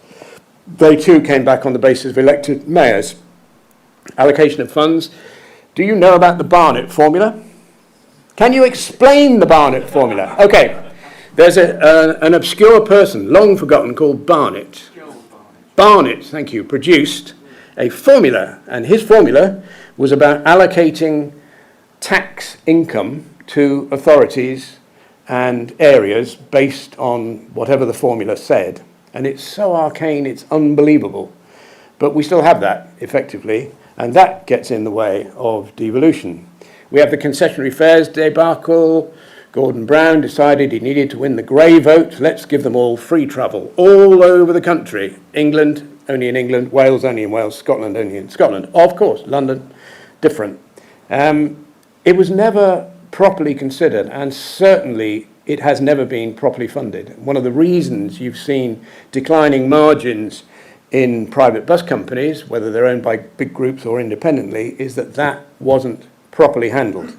They too came back on the basis of elected mayors. Allocation of funds. Do you know about the Barnet Formula? Can you explain the Barnet Formula? Okay, there's an obscure person, long forgotten, called Barnet. Barnet, thank you, produced a formula, and his formula was about allocating tax income to authorities and areas based on whatever the formula said. And it's so arcane, it's unbelievable. But we still have that, effectively, and that gets in the way of devolution. We have the concessionary fares debacle, Gordon Brown decided he needed to win the grey vote. Let's give them all free travel all over the country. England, only in England. Wales, only in Wales. Scotland, only in Scotland. Of course, London, different. It was never properly considered, and certainly it has never been properly funded. One of the reasons you've seen declining margins in private bus companies, whether they're owned by big groups or independently, is that that wasn't properly handled.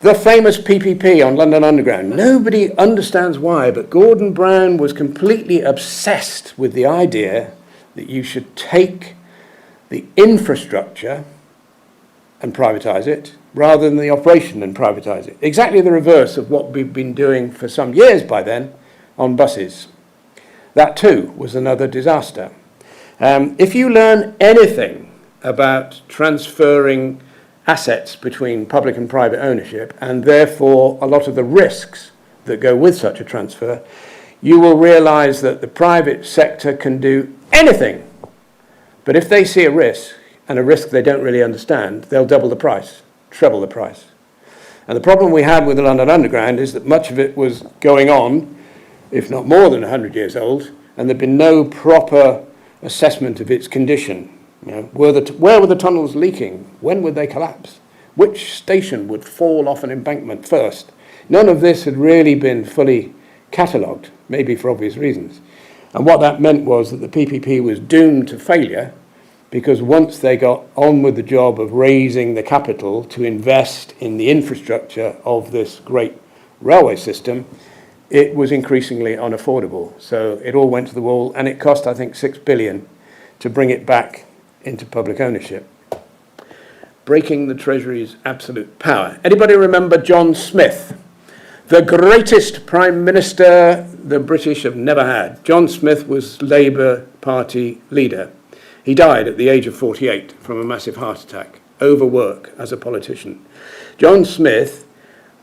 The famous PPP on London Underground. Nobody understands why, but Gordon Brown was completely obsessed with the idea that you should take the infrastructure and privatise it, rather than the operation and privatise it. Exactly the reverse of what we've been doing for some years by then on buses. That too was another disaster. If you learn anything about transferring assets between public and private ownership, and therefore a lot of the risks that go with such a transfer, you will realise that the private sector can do anything. But if they see a risk, and a risk they don't really understand, they'll double the price, treble the price. And the problem we had with the London Underground is that much of it was going on, if not more than 100 years old, and there'd been no proper assessment of its condition. You know, where were the tunnels leaking? When would they collapse? Which station would fall off an embankment first? None of this had really been fully catalogued, maybe for obvious reasons. And what that meant was that the PPP was doomed to failure, because once they got on with the job of raising the capital to invest in the infrastructure of this great railway system, it was increasingly unaffordable. So it all went to the wall, and it cost, I think, £6 billion to bring it back into public ownership. Breaking the Treasury's absolute power. Anybody remember John Smith? The greatest Prime Minister the British have never had. John Smith was Labour Party leader. He died at the age of 48 from a massive heart attack, overwork as a politician. John Smith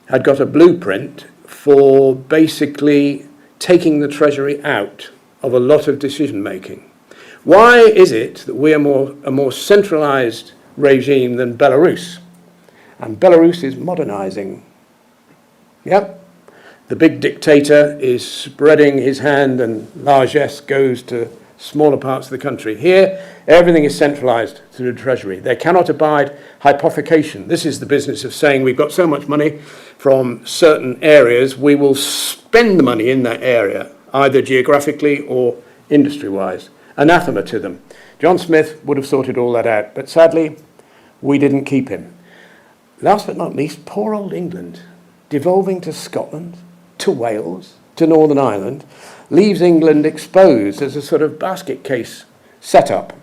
had got a blueprint for basically taking the Treasury out of a lot of decision making. Why is it that we are a more centralised regime than Belarus? And Belarus is modernising. Yep. The big dictator is spreading his hand and largesse goes to smaller parts of the country. Here, everything is centralised through the Treasury. They cannot abide hypothecation. This is the business of saying we've got so much money from certain areas, we will spend the money in that area, either geographically or industry-wise. Anathema to them. John Smith would have sorted all that out, but sadly, we didn't keep him. Last but not least, poor old England, devolving to Scotland, to Wales, to Northern Ireland, leaves England exposed as a sort of basket case setup.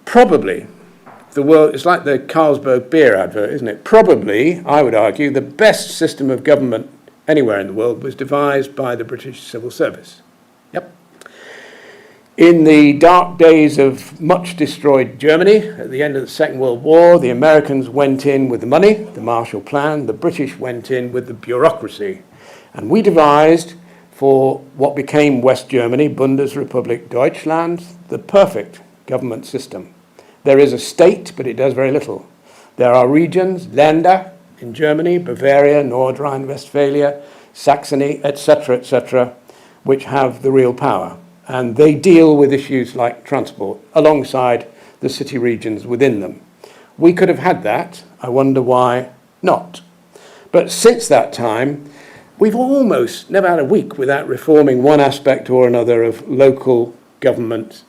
Probably, the world, it's like the Carlsberg beer advert, isn't it? Probably, I would argue, the best system of government anywhere in the world was devised by the British Civil Service. Yep. In the dark days of much destroyed Germany, at the end of the Second World War, the Americans went in with the money, the Marshall Plan, the British went in with the bureaucracy. And we devised for what became West Germany, Bundesrepublik Deutschland, the perfect government system. There is a state, but it does very little. There are regions, Länder in Germany, Bavaria, Nord Rhine-Westphalia, Saxony, etc., which have the real power. And they deal with issues like transport alongside the city regions within them. We could have had that. I wonder why not. But since that time, we've almost never had a week without reforming one aspect or another of local government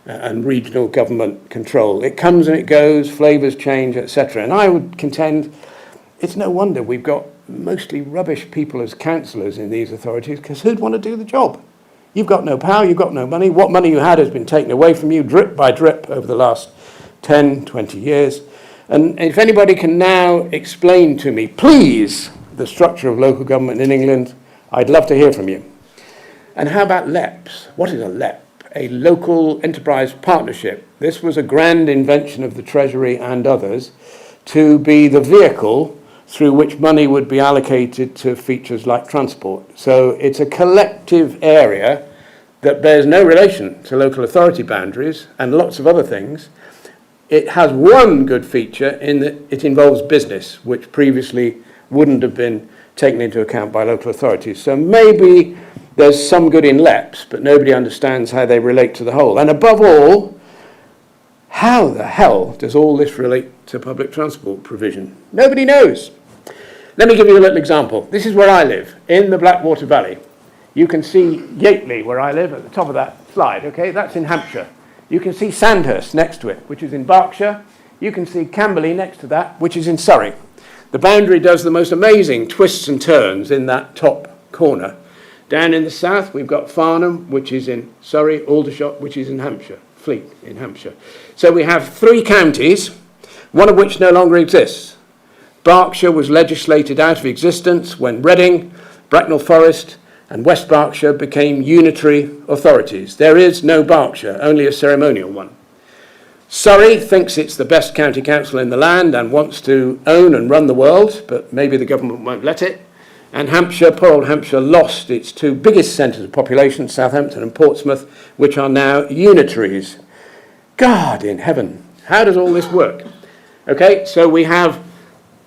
and regional government control. It comes and it goes, flavours change, etc. And I would contend it's no wonder we've got mostly rubbish people as councillors in these authorities, because who'd want to do the job? You've got no power, you've got no money. What money you had has been taken away from you drip by drip over the last 10, 20 years. And if anybody can now explain to me, please, the structure of local government in England, I'd love to hear from you. And how about LEPs? What is a LEP? A local enterprise partnership. This was a grand invention of the Treasury and others to be the vehicle through which money would be allocated to features like transport. So it's a collective area that bears no relation to local authority boundaries and lots of other things. It has one good feature in that it involves business, which previously wouldn't have been taken into account by local authorities. So maybe there's some good in LEPs, but nobody understands how they relate to the whole. And above all, how the hell does all this relate to public transport provision? Nobody knows. Let me give you a little example. This is where I live, in the Blackwater Valley. You can see Yateley, where I live, at the top of that slide, okay? That's in Hampshire. You can see Sandhurst next to it, which is in Berkshire. You can see Camberley next to that, which is in Surrey. The boundary does the most amazing twists and turns in that top corner. Down in the south, we've got Farnham, which is in Surrey, Aldershot, which is in Hampshire, Fleet in Hampshire. So we have 3 counties, one of which no longer exists. Berkshire was legislated out of existence when Reading, Bracknell Forest, and West Berkshire became unitary authorities. There is no Berkshire, only a ceremonial one. Surrey thinks it's the best county council in the land and wants to own and run the world, but maybe the government won't let it. And Hampshire, poor old Hampshire, lost its 2 biggest centres of population, Southampton and Portsmouth, which are now unitaries. God in heaven, how does all this work? Okay, so we have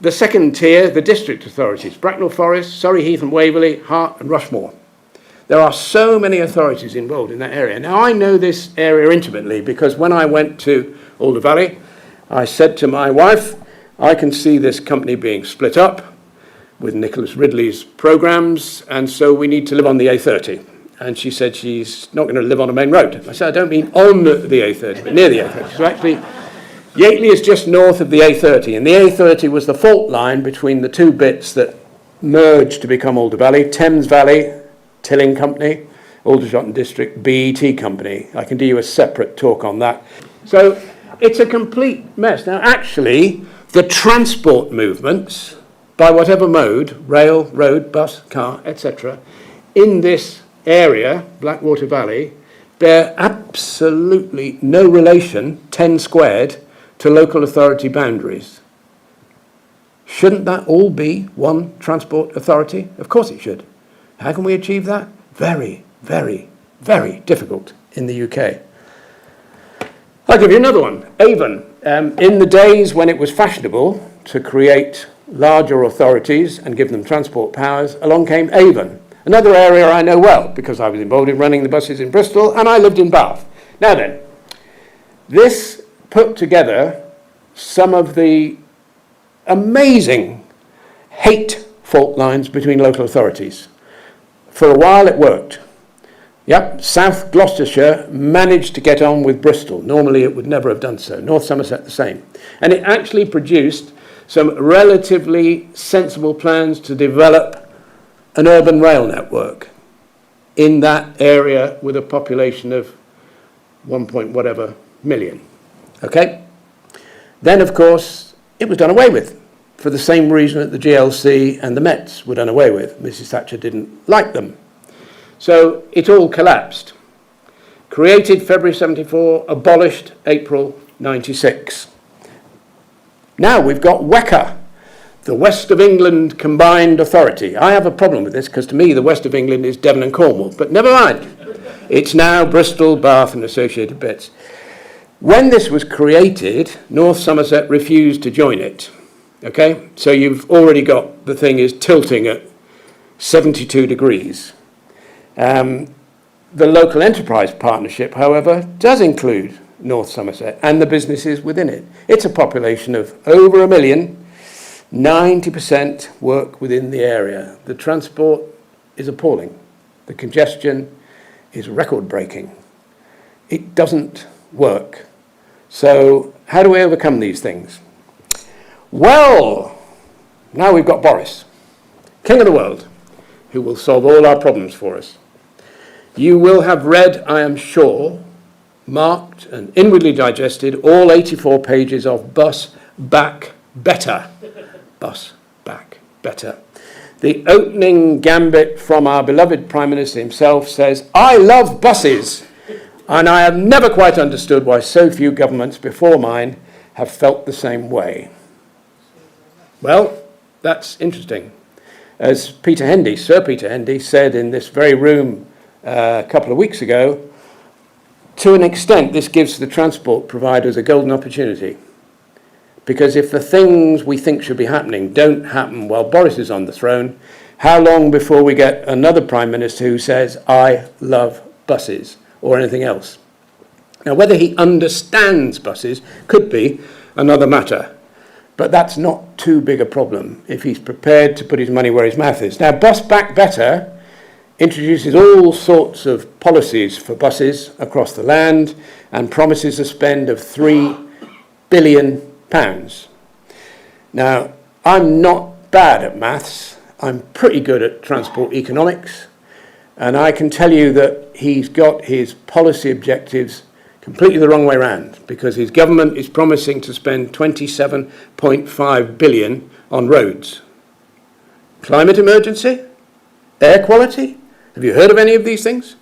the second tier, the district authorities, Bracknell Forest, Surrey Heath and Waverley, Hart and Rushmore. There are so many authorities involved in that area. Now, I know this area intimately because when I went to Alder Valley, I said to my wife, I can see this company being split up with Nicholas Ridley's programmes, and so we need to live on the A30. And she said she's not going to live on a main road. I said, I don't mean on the A30, but near the A30. So actually, Yateley is just north of the A30, and the A30 was the fault line between the 2 bits that merged to become Alder Valley, Thames Valley, Tilling Company, Aldershot and District, BET Company. I can do you a separate talk on that. So it's a complete mess. Now, actually, the transport movements, by whatever mode, rail, road, bus, car, etc., in this area, Blackwater Valley, bear absolutely no relation, 10 squared, to local authority boundaries. Shouldn't that all be one transport authority? Of course it should. How can we achieve that? Very, very, very difficult in the UK. I'll give you another one. Avon. In the days when it was fashionable to create larger authorities and give them transport powers, along came Avon, another area I know well because I was involved in running the buses in Bristol and I lived in Bath. Now then, this put together some of the amazing hate fault lines between local authorities. For a while it worked. Yep, South Gloucestershire managed to get on with Bristol. Normally it would never have done so. North Somerset the same. And it actually produced some relatively sensible plans to develop an urban rail network in that area with a population of 1 point whatever million. Okay? Then, of course, it was done away with for the same reason that the GLC and the Mets were done away with. Mrs. Thatcher didn't like them. So it all collapsed. Created February 74, abolished April 96. Now we've got WECA, the West of England Combined Authority. I have a problem with this because to me the West of England is Devon and Cornwall, but never mind. It's now Bristol, Bath and associated bits. When this was created, North Somerset refused to join it. Okay, so you've already got the thing is tilting at 72 degrees. The local enterprise partnership, however, does include North Somerset and the businesses within it. It's a population of over 1 million, 90% work within the area. The transport is appalling. The congestion is record-breaking. It doesn't work. So how do we overcome these things? Well, now we've got Boris, King of the world, who will solve all our problems for us. You will have read, I am sure, marked and inwardly digested all 84 pages of Bus Back Better. Bus Back Better. The opening gambit from our beloved Prime Minister himself says, I love buses, and I have never quite understood why so few governments before mine have felt the same way. Well, that's interesting. As Peter Hendy, Sir Peter Hendy, said in this very room a couple of weeks ago, To an extent, this gives the transport providers a golden opportunity. Because if the things we think should be happening don't happen while Boris is on the throne, how long before we get another Prime Minister who says, I love buses, or anything else? Now, whether he understands buses could be another matter, but that's not too big a problem if he's prepared to put his money where his mouth is. Now, Bus Back Better introduces all sorts of policies for buses across the land and promises a spend of £3 billion. Now, I'm not bad at maths. I'm pretty good at transport economics, and I can tell you that he's got his policy objectives completely the wrong way round, because his government is promising to spend 27.5 billion on roads. Climate emergency? Air quality? Have you heard of any of these things?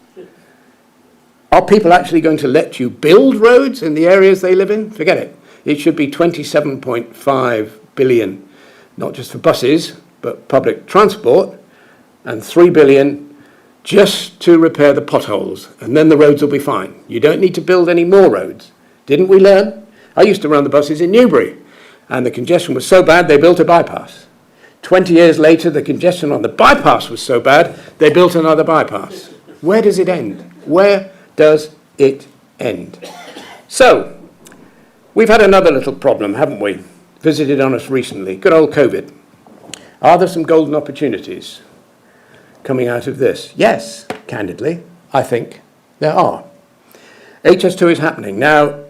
Are people actually going to let you build roads in the areas they live in? Forget it. It should be 27.5 billion, not just for buses, but public transport, and 3 billion just to repair the potholes, and then the roads will be fine. You don't need to build any more roads. Didn't we learn? I used to run the buses in Newbury, and the congestion was so bad they built a bypass. 20 years later, the congestion on the bypass was so bad they built another bypass. Where does it end? Where does it end? So, we've had another little problem, haven't we? Visited on us recently. Good old COVID. Are there some golden opportunities coming out of this? Yes, candidly, I think there are. HS2 is happening. Now,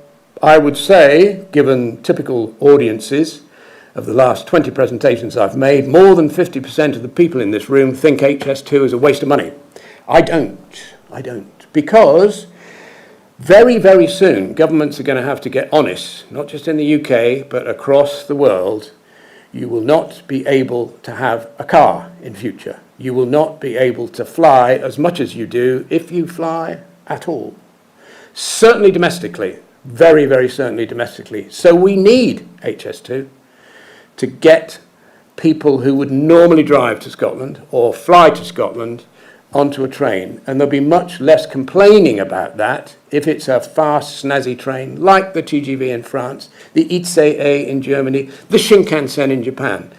I would say, given typical audiences of the last 20 presentations I've made, more than 50% of the people in this room think HS2 is a waste of money. I don't. Because very, very soon, governments are going to have to get honest, not just in the UK, but across the world. You will not be able to have a car in future. You will not be able to fly as much as you do, if you fly at all. Certainly domestically, very, very certainly domestically. So we need HS2 to get people who would normally drive to Scotland or fly to Scotland onto a train. And there'll be much less complaining about that if it's a fast, snazzy train like the TGV in France, the ICE in Germany, the Shinkansen in Japan.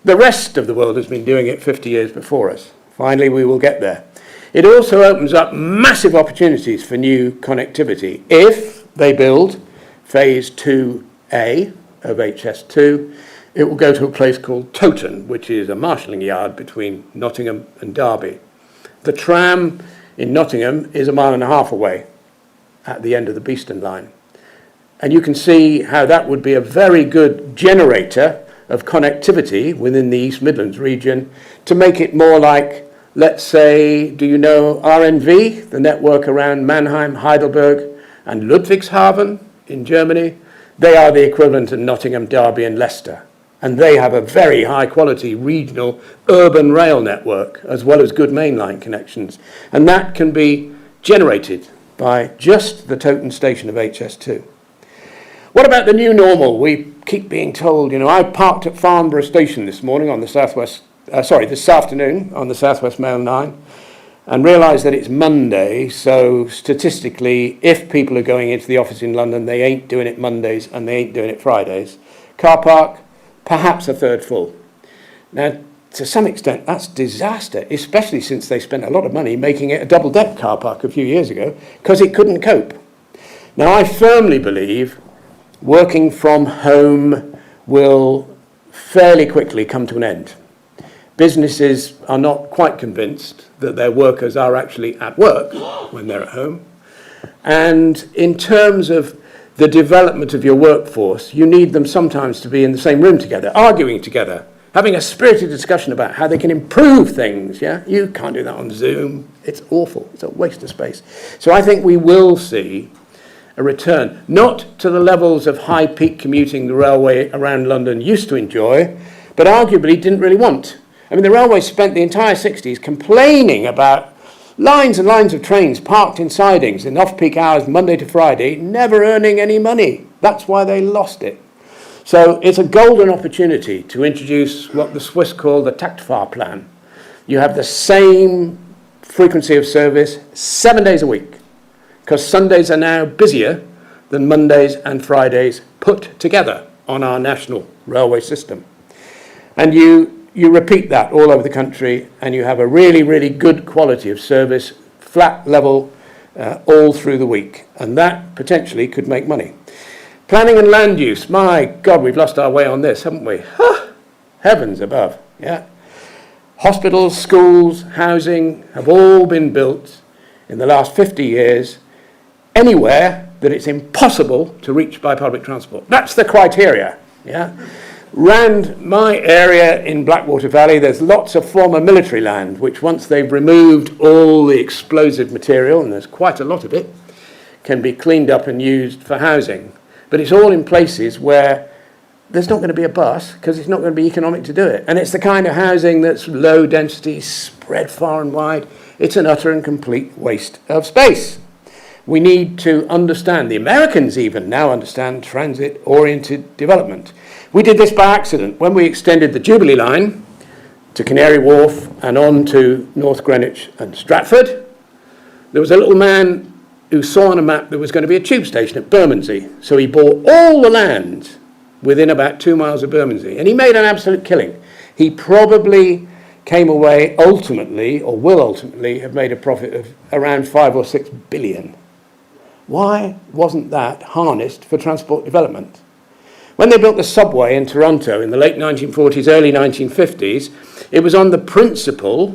The rest of the world has been doing it 50 years before us. Finally, we will get there. It also opens up massive opportunities for new connectivity. If they build phase 2A of HS2, it will go to a place called Towton, which is a marshalling yard between Nottingham and Derby. The tram in Nottingham is 1.5 miles away at the end of the Beeston line. And you can see how that would be a very good generator of connectivity within the East Midlands region to make it more like, let's say, do you know RNV, the network around Mannheim, Heidelberg, and Ludwigshafen in Germany? They are the equivalent of Nottingham, Derby, and Leicester. And they have a very high-quality regional urban rail network, as well as good mainline connections. And that can be generated by just the Towton station of HS2. What about the new normal? We keep being told, I parked at Farnborough Station this morning on the this afternoon on the South West Mail 9, and realised that it's Monday, so statistically, if people are going into the office in London, they ain't doing it Mondays and they ain't doing it Fridays. Car park, perhaps a third full. Now, to some extent, that's disaster, especially since they spent a lot of money making it a double-deck car park a few years ago, because it couldn't cope. Now, I firmly believe working from home will fairly quickly come to an end. Businesses are not quite convinced that their workers are actually at work when they're at home. And in terms of the development of your workforce, you need them sometimes to be in the same room together, arguing together, having a spirited discussion about how they can improve things, yeah? You can't do that on Zoom. It's awful. It's a waste of space. So I think we will see a return, not to the levels of high peak commuting the railway around London used to enjoy, but arguably didn't really want. I mean, the railway spent the entire 60s complaining about lines and lines of trains parked in sidings in off-peak hours, Monday to Friday, never earning any money. That's why they lost it. So it's a golden opportunity to introduce what the Swiss call the Taktfahrplan. You have the same frequency of service 7 days a week. because Sundays are now busier than Mondays and Fridays put together on our national railway system. And you repeat that all over the country, and you have a really, really good quality of service, flat level, all through the week. And that potentially could make money. Planning and land use. My God, we've lost our way on this, haven't we? Heavens above, yeah. Hospitals, schools, housing have all been built in the last 50 years anywhere that it's impossible to reach by public transport. That's the criteria, yeah. Round my area in Blackwater Valley, there's lots of former military land, which once they've removed all the explosive material, and there's quite a lot of it, can be cleaned up and used for housing. But it's all in places where there's not going to be a bus, because it's not going to be economic to do it. And it's the kind of housing that's low density, spread far and wide. It's an utter and complete waste of space. We need to understand, the Americans even now understand transit-oriented development. We did this by accident. When we extended the Jubilee line to Canary Wharf and on to North Greenwich and Stratford, there was a little man who saw on a map there was going to be a tube station at Bermondsey. So he bought all the land within about 2 miles of Bermondsey, and he made an absolute killing. He probably came away ultimately, or will ultimately, have made a profit of around 5 or 6 billion. Why wasn't that harnessed for transport development? When they built the subway in Toronto in the late 1940s, early 1950s, it was on the principle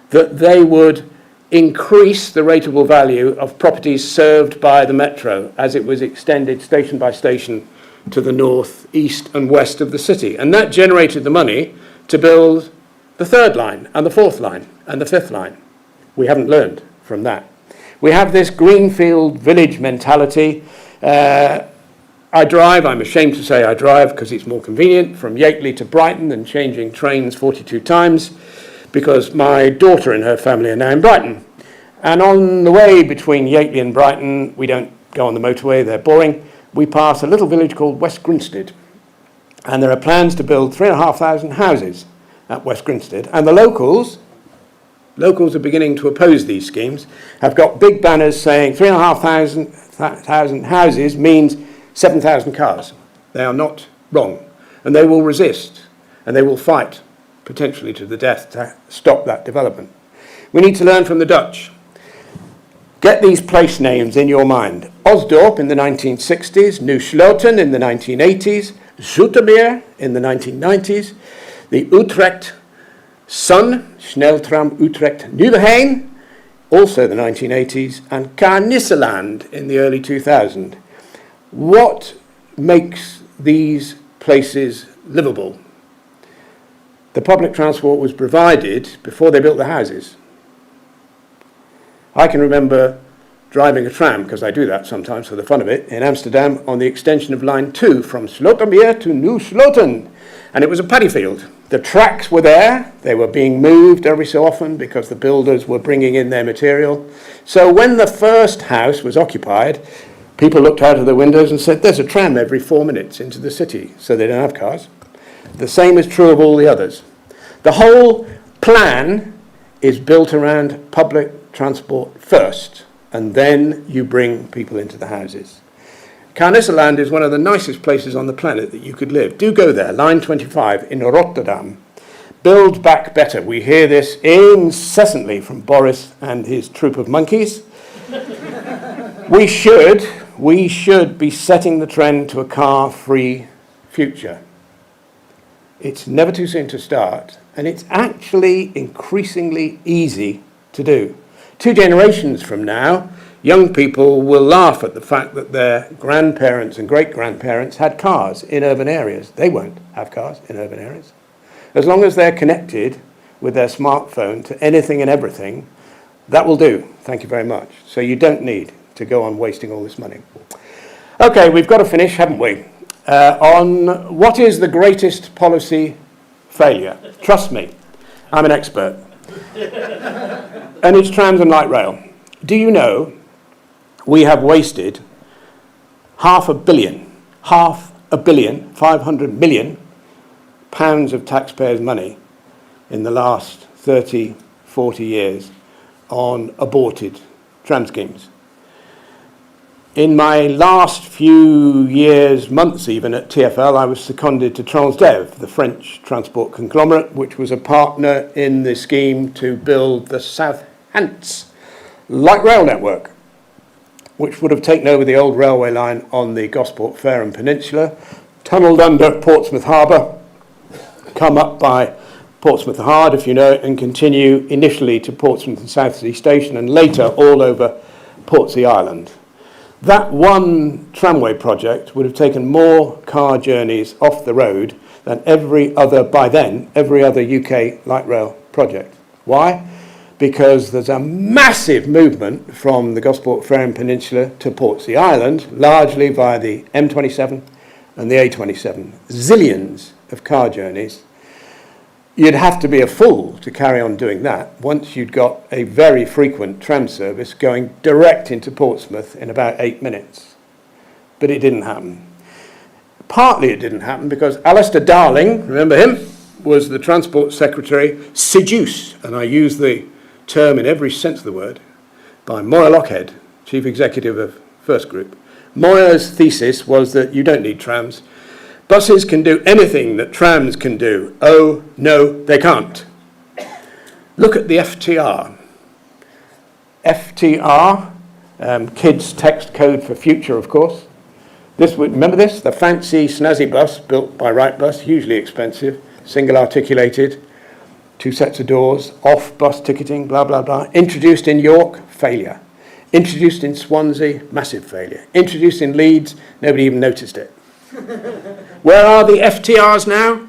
that they would increase the rateable value of properties served by the metro as it was extended station by station to the north, east and west of the city. And that generated the money to build the third line and the fourth line and the fifth line. We haven't learned from that. We have this greenfield village mentality. I'm ashamed to say I drive because it's more convenient from Yateley to Brighton than changing trains 42 times, because my daughter and her family are now in Brighton. And on the way between Yateley and Brighton, we don't go on the motorway, they're boring. We pass a little village called West Grinstead. And there are plans to build 3,500 houses at West Grinstead. And the locals are beginning to oppose these schemes, have got big banners saying 3,500 houses means 7,000 cars. They are not wrong. And they will resist. And they will fight, potentially to the death, to stop that development. We need to learn from the Dutch. Get these place names in your mind. Osdorp in the 1960s, Nieuw Sloten in the 1980s, Zoetermeer in the 1990s, the Utrecht Sun, Sneltram Utrecht Nieuwegein, also the 1980s, and Carnisseland in the early 2000s. What makes these places livable? The public transport was provided before they built the houses. I can remember driving a tram, because I do that sometimes for the fun of it, in Amsterdam on the extension of line 2 from Slotermeer to Nieuw Sloten. And it was a paddy field. The tracks were there. They were being moved every so often because the builders were bringing in their material. So when the first house was occupied, people looked out of the windows and said, there's a tram every 4 minutes into the city, so they don't have cars. The same is true of all the others. The whole plan is built around public transport first, and then you bring people into the houses. Carnisseland is one of the nicest places on the planet that you could live. Do go there, line 25 in Rotterdam. Build back better. We hear this incessantly from Boris and his troop of monkeys. We should be setting the trend to a car-free future. It's never too soon to start, and it's actually increasingly easy to do. 2 generations from now, young people will laugh at the fact that their grandparents and great-grandparents had cars in urban areas. They won't have cars in urban areas. As long as they're connected with their smartphone to anything and everything, that will do. Thank you very much. So you don't need to go on wasting all this money. Okay, we've got to finish, haven't we? On what is the greatest policy failure? Trust me, I'm an expert. And it's trams and light rail. Do you know we have wasted £500 million, 500 million pounds of taxpayers' money in the last 30, 40 years on aborted tram schemes. In my last few years, months even, at TfL, I was seconded to Transdev, the French transport conglomerate, which was a partner in the scheme to build the South Hants light rail network, which would have taken over the old railway line on the Gosport Fareham Peninsula, tunnelled under Portsmouth Harbour, come up by Portsmouth Hard, if you know it, and continue initially to Portsmouth and Southsea Station, and later all over Portsea Island. That one tramway project would have taken more car journeys off the road than every other UK light rail project. Why? Because there's a massive movement from the Gosport Fareham Peninsula to Portsea Island, largely via the M27 and the A27. Zillions of car journeys. You'd have to be a fool to carry on doing that once you'd got a very frequent tram service going direct into Portsmouth in about 8 minutes. But it didn't happen. Partly it didn't happen because Alistair Darling, remember him, was the Transport Secretary, seduced, and I use the term in every sense of the word, by Moira Lockhead, Chief Executive of First Group. Moira's thesis was that you don't need trams. Buses can do anything that trams can do. Oh, no, they can't. Look at the FTR. FTR, kids text code for future, of course. Remember this? The fancy, snazzy bus built by Wrightbus, hugely expensive, single articulated, 2 sets of doors, off bus ticketing, blah, blah, blah. Introduced in York, failure. Introduced in Swansea, massive failure. Introduced in Leeds, nobody even noticed it. Where are the FTRs now?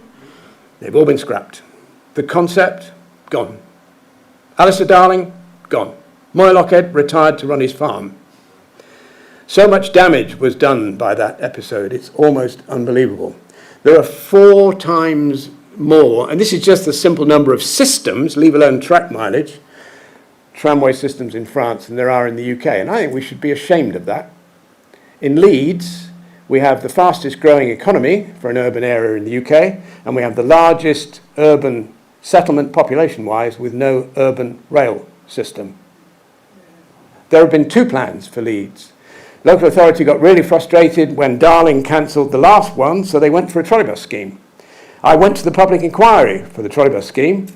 They've all been scrapped. The concept, gone. Alistair Darling, gone. Moira Lockhead retired to run his farm. So much damage was done by that episode, it's almost unbelievable. There are 4 times more, and this is just the simple number of systems, leave alone track mileage, tramway systems in France than there are in the UK, and I think we should be ashamed of that. In Leeds, we have the fastest growing economy for an urban area in the UK, and we have the largest urban settlement population-wise with no urban rail system. There have been 2 plans for Leeds. Local authority got really frustrated when Darling cancelled the last one, so they went for a trolleybus scheme. I went to the public inquiry for the trolleybus scheme,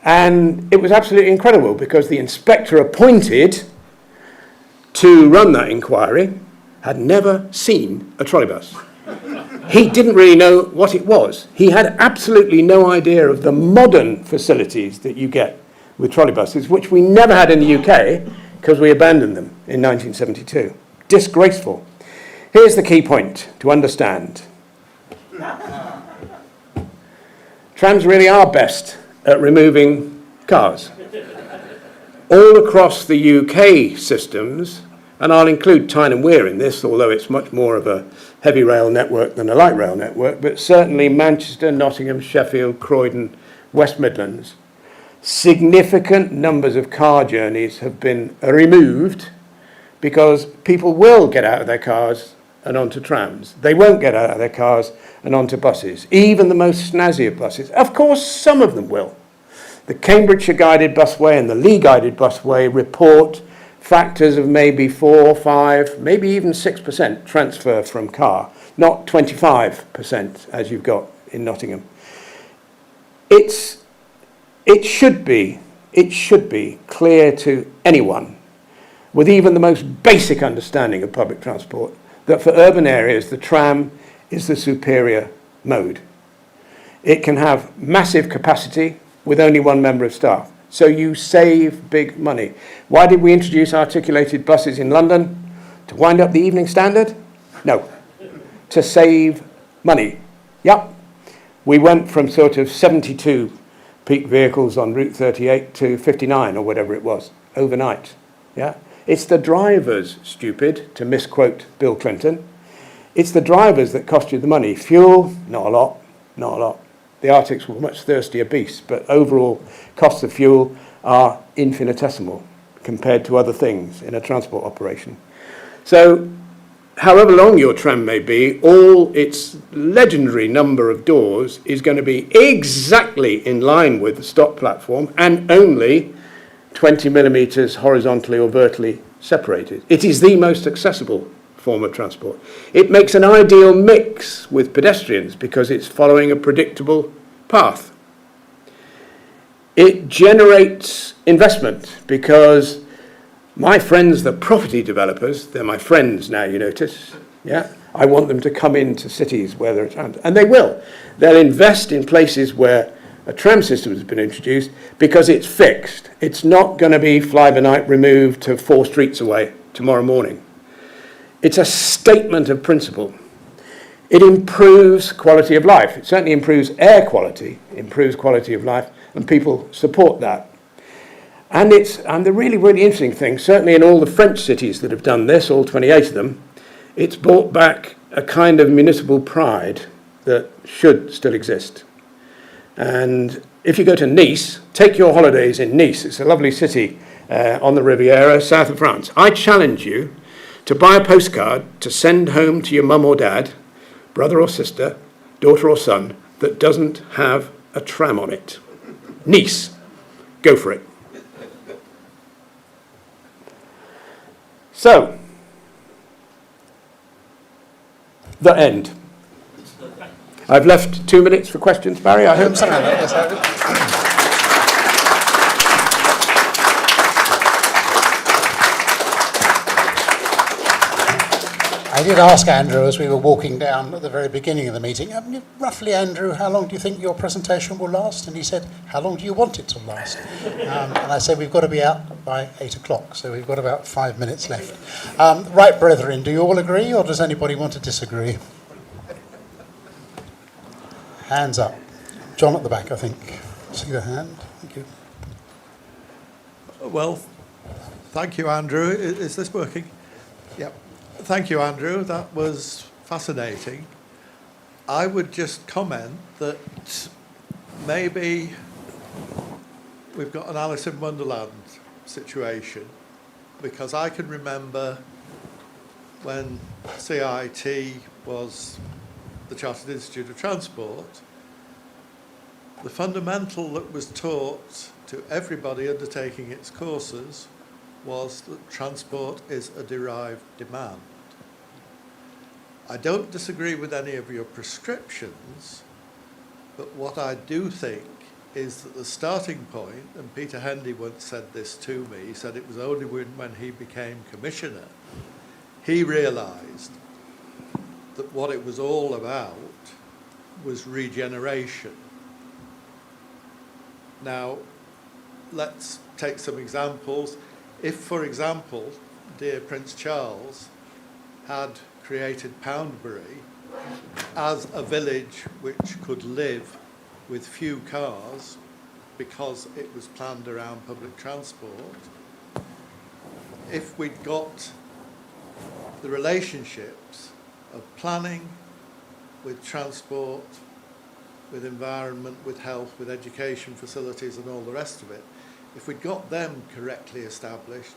and it was absolutely incredible because the inspector appointed to run that inquiry had never seen a trolleybus. He didn't really know what it was. He had absolutely no idea of the modern facilities that you get with trolleybuses, which we never had in the UK because we abandoned them in 1972. Disgraceful. Here's the key point to understand. Trams really are best at removing cars. All across the UK systems, and I'll include Tyne and Wear in this, although it's much more of a heavy rail network than a light rail network, but certainly Manchester, Nottingham, Sheffield, Croydon, West Midlands, significant numbers of car journeys have been removed because people will get out of their cars and onto trams. They won't get out of their cars and onto buses, even the most snazzy of buses. Of course, some of them will. The Cambridgeshire Guided Busway and the Lee Guided Busway report factors of maybe 4, 5, maybe even 6% transfer from car, not 25% as you've got in Nottingham. It should be clear to anyone with even the most basic understanding of public transport that for urban areas the tram is the superior mode. It can have massive capacity with only 1 member of staff. So you save big money. Why did we introduce articulated buses in London? To wind up the Evening Standard? No. To save money. Yep. We went from sort of 72 peak vehicles on Route 38 to 59 or whatever it was, overnight. Yeah. It's the drivers, stupid, to misquote Bill Clinton. It's the drivers that cost you the money. Fuel, not a lot, not a lot. The Arctics were much thirstier beasts, but overall costs of fuel are infinitesimal compared to other things in a transport operation. So, however long your tram may be, all its legendary number of doors is going to be exactly in line with the stop platform and only 20 millimetres horizontally or vertically separated. It is the most accessible form of transport. It makes an ideal mix with pedestrians because it's following a predictable path. It generates investment because my friends, the property developers, they're my friends now, you notice, yeah? I want them to come into cities where there are trams, and they will. They'll invest in places where a tram system has been introduced because it's fixed. It's not going to be fly-by-night removed to 4 streets away tomorrow morning. It's a statement of principle. It improves quality of life. It certainly improves air quality, improves quality of life, and people support that. And the really, really interesting thing, certainly in all the French cities that have done this, all 28 of them, it's brought back a kind of municipal pride that should still exist. And if you go to Nice, take your holidays in Nice. It's a lovely city on the Riviera, south of France. I challenge you to buy a postcard to send home to your mum or dad, brother or sister, daughter or son, that doesn't have a tram on it. Nice. Go for it. So, the end. I've left 2 minutes for questions, Barry, I hope. I did ask Andrew as we were walking down at the very beginning of the meeting, roughly, Andrew, how long do you think your presentation will last? And he said, how long do you want it to last? And I said, we've got to be out by 8 o'clock, so we've got about 5 minutes left. Right, brethren, do you all agree, or does anybody want to disagree? Hands up. John at the back, I think. See the hand. Thank you. Well, thank you, Andrew. Is this working? Yep. Thank you, Andrew. That was fascinating. I would just comment that maybe we've got an Alice in Wonderland situation, because I can remember when CIT was the Chartered Institute of Transport, the fundamental that was taught to everybody undertaking its courses was that transport is a derived demand. I don't disagree with any of your prescriptions, but what I do think is that the starting point, and Peter Hendy once said this to me, he said it was only when he became commissioner, he realised that what it was all about was regeneration. Now, let's take some examples. If, for example, dear Prince Charles had created Poundbury as a village which could live with few cars because it was planned around public transport, if we'd got the relationships of planning with transport, with environment, with health, with education facilities and all the rest of it, if we'd got them correctly established,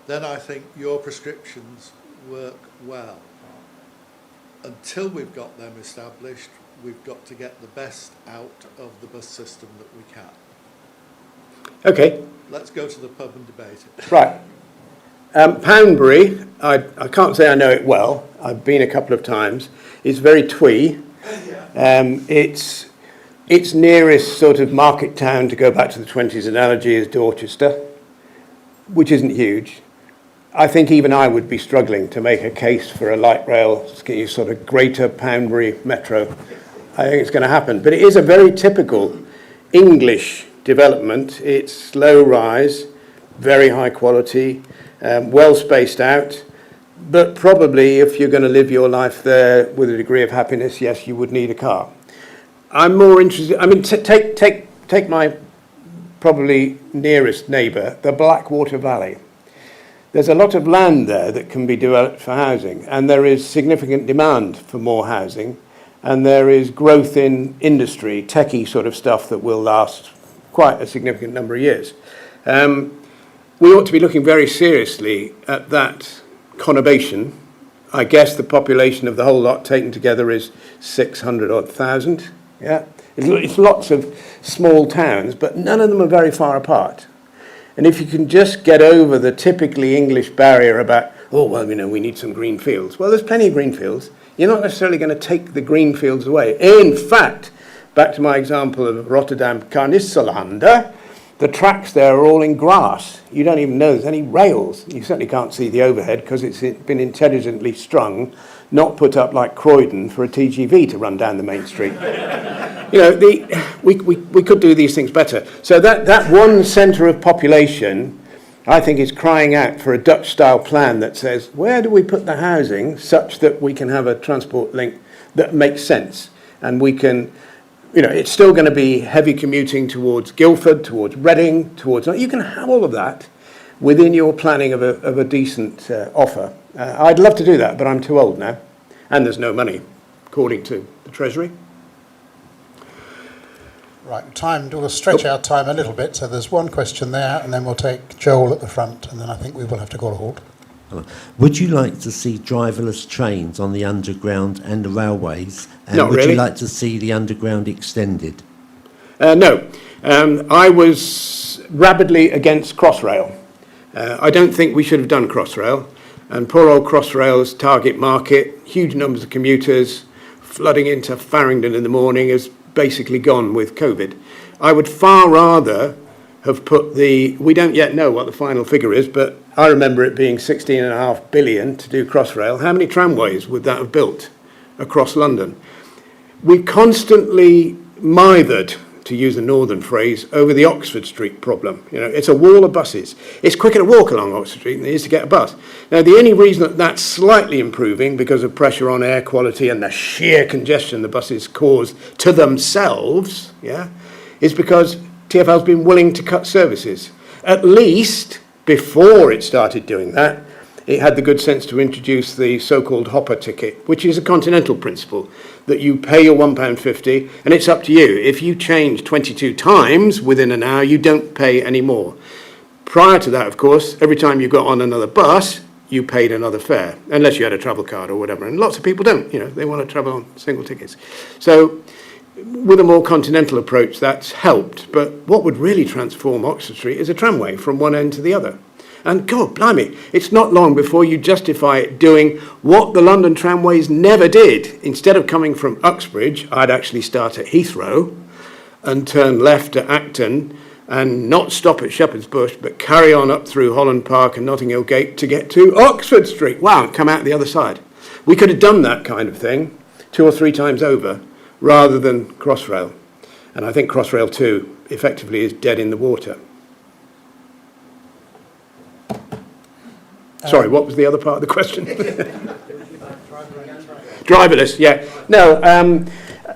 then I think your prescriptions work well. Until we've got them established, we've got to get the best out of the bus system that we can. Okay. Let's go to the pub and debate it. Right. Poundbury, I can't say I know it well. I've been a couple of times. It's very twee. Its nearest sort of market town, to go back to the 20s analogy, is Dorchester, which isn't huge. I think even I would be struggling to make a case for a light rail sort of greater Poundbury metro. I think it's going to happen. But it is a very typical English development. It's low rise, very high quality, well spaced out. But probably if you're going to live your life there with a degree of happiness, yes, you would need a car. I'm more interested, I mean, take my probably nearest neighbour, the Blackwater Valley. There's a lot of land there that can be developed for housing, and there is significant demand for more housing, and there is growth in industry, techie sort of stuff that will last quite a significant number of years. We ought to be looking very seriously at that conurbation. I guess the population of the whole lot taken together is 600,000. Yeah, it's lots of small towns, but none of them are very far apart. And if you can just get over the typically English barrier about, oh, well, you know, we need some green fields. Well, there's plenty of green fields. You're not necessarily going to take the green fields away. In fact, back to my example of Rotterdam Carnisselande, the tracks there are all in grass. You don't even know there's any rails. You certainly can't see the overhead because it's been intelligently strung, not put up like Croydon for a TGV to run down the main street. You know, we could do these things better. So that one centre of population, I think, is crying out for a Dutch-style plan that says, where do we put the housing such that we can have a transport link that makes sense? And we can, you know, it's still going to be heavy commuting towards Guildford, towards Reading, towards... You can have all of that within your planning of a decent offer. I'd love to do that, but I'm too old now. And there's no money, according to the Treasury. Right, we'll stretch our time a little bit. So there's one question there, and then we'll take Joel at the front, and then I think we will have to call a halt. Would you like to see driverless trains on the underground and the railways? And Not would really. you like to see the underground extended? No. I was rabidly against Crossrail. I don't think we should have done Crossrail. And poor old Crossrail's target market, huge numbers of commuters, flooding into Farringdon in the morning, is basically gone with COVID. I would far rather have put we don't yet know what the final figure is, but I remember it being 16.5 billion to do Crossrail. How many tramways would that have built across London? We constantly mithered, to use a northern phrase, over the Oxford Street problem. You know, it's a wall of buses. It's quicker to walk along Oxford Street than it is to get a bus. Now, the only reason that that's slightly improving because of pressure on air quality and the sheer congestion the buses cause to themselves, is because TfL's been willing to cut services. At least before it started doing that, it had the good sense to introduce the so-called hopper ticket, which is a continental principle, that you pay your £1.50 and it's up to you. If you change 22 times within an hour, you don't pay any more. Prior to that, of course, every time you got on another bus, you paid another fare, unless you had a travel card or whatever. And lots of people don't, you know, they want to travel on single tickets. So with a more continental approach, that's helped. But what would really transform Oxford Street is a tramway from one end to the other. And God, blimey, it's not long before you justify it doing what the London tramways never did. Instead of coming from Uxbridge, I'd actually start at Heathrow and turn left at Acton and not stop at Shepherd's Bush, but carry on up through Holland Park and Notting Hill Gate to get to Oxford Street. Wow, and come out the other side. We could have done that kind of thing 2 or 3 times over rather than Crossrail. And I think Crossrail 2 effectively is dead in the water. Sorry, what was the other part of the question? Driverless, yeah. No,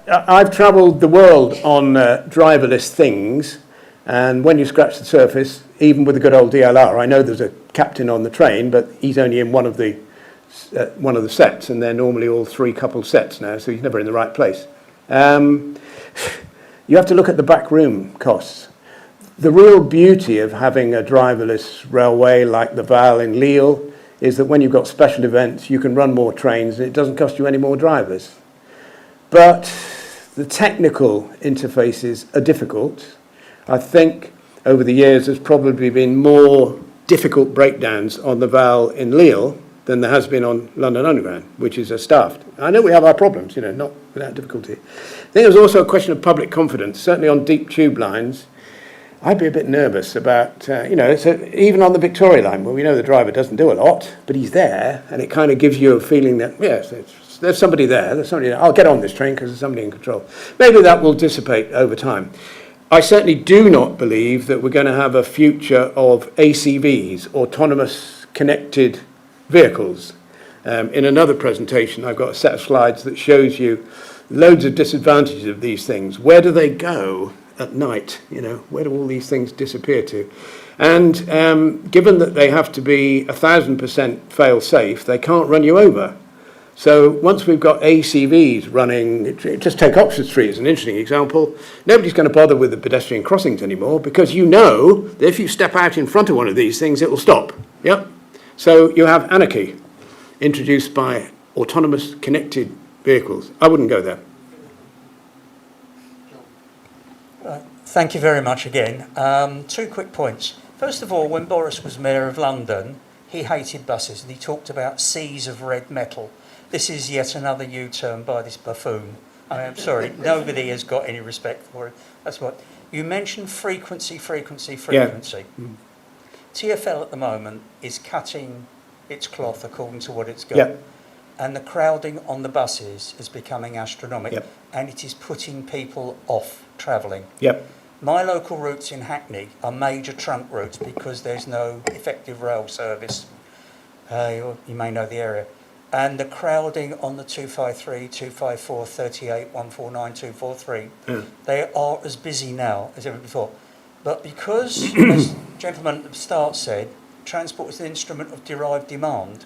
I've travelled the world on driverless things, and when you scratch the surface, even with a good old DLR, I know there's a captain on the train, but he's only in one of the sets, and they're normally all 3 coupled sets now, so he's never in the right place. You have to look at the backroom costs. The real beauty of having a driverless railway like the Val in Lille is that when you've got special events, you can run more trains and it doesn't cost you any more drivers. But the technical interfaces are difficult. I think over the years there's probably been more difficult breakdowns on the Val in Lille than there has been on London Underground, which is a staffed. I know we have our problems, you know, not without difficulty. I think there's also a question of public confidence, certainly on deep tube lines. I'd be a bit nervous about, even on the Victoria line, where we know the driver doesn't do a lot, but he's there, and it kind of gives you a feeling that, yes, there's somebody there, I'll get on this train because there's somebody in control. Maybe that will dissipate over time. I certainly do not believe that we're going to have a future of ACVs, autonomous connected vehicles. In another presentation, I've got a set of slides that shows you loads of disadvantages of these things. Where do they go at night? You know, where do all these things disappear to? And given that they have to be 1,000% fail-safe, they can't run you over. So once we've got ACVs running, just take Oxford Street as an interesting example, nobody's going to bother with the pedestrian crossings anymore because you know that if you step out in front of one of these things, it will stop. Yep. So you have anarchy introduced by autonomous connected vehicles. I wouldn't go there. Thank you very much again. 2 quick points. First of all, when Boris was Mayor of London, he hated buses and he talked about seas of red metal. This is yet another U-turn by this buffoon. I mean, I'm sorry, nobody has got any respect for it. That's what you mentioned. Frequency. TfL at the moment is cutting its cloth according to what it's got. Yeah. And the crowding on the buses is becoming astronomical. Yep. And it is putting people off travelling. Yep. My local routes in Hackney are major trunk routes because there's no effective rail service. You may know the area. And the crowding on the 253, 254, 38, 149, 243, they are as busy now as ever before. But because, as the gentleman at the start said, transport is an instrument of derived demand,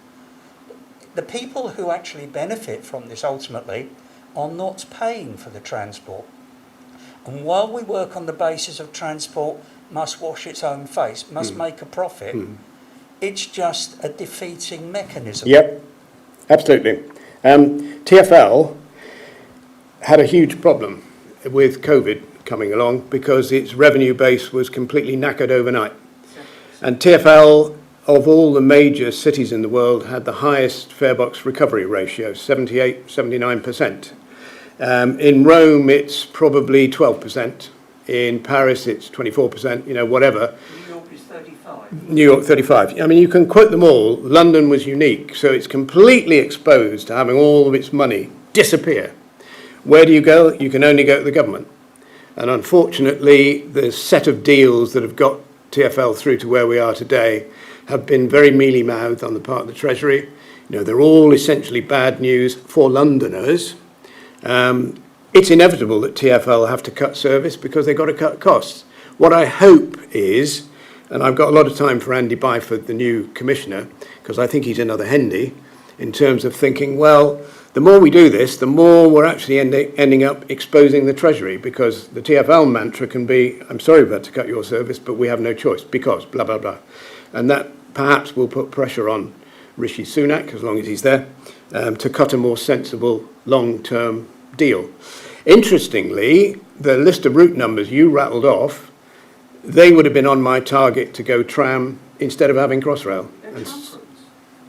the people who actually benefit from this ultimately are not paying for the transport. And while we work on the basis of transport must wash its own face, must make a profit, it's just a defeating mechanism. Yep, absolutely. TfL had a huge problem with COVID coming along because its revenue base was completely knackered overnight. And TfL, of all the major cities in the world, had the highest fare box recovery ratio, 78, 79%. In Rome, it's probably 12%. In Paris, it's 24%, whatever. New York is 35. New York, 35. I mean, you can quote them all. London was unique, so it's completely exposed to having all of its money disappear. Where do you go? You can only go to the government. And unfortunately, the set of deals that have got TfL through to where we are today have been very mealy-mouthed on the part of the Treasury. They're all essentially bad news for Londoners. It's inevitable that TfL have to cut service because they've got to cut costs. What I hope is, and I've got a lot of time for Andy Byford, the new commissioner, because I think he's another Hendy, in terms of thinking, well, the more we do this, the more we're actually ending up exposing the Treasury, because the TfL mantra can be, I'm sorry we've had to cut your service, but we have no choice, because blah, blah, blah. And that perhaps will put pressure on Rishi Sunak, as long as he's there, to cut a more sensible long-term deal. Interestingly, the list of route numbers you rattled off, they would have been on my target to go tram instead of having Crossrail.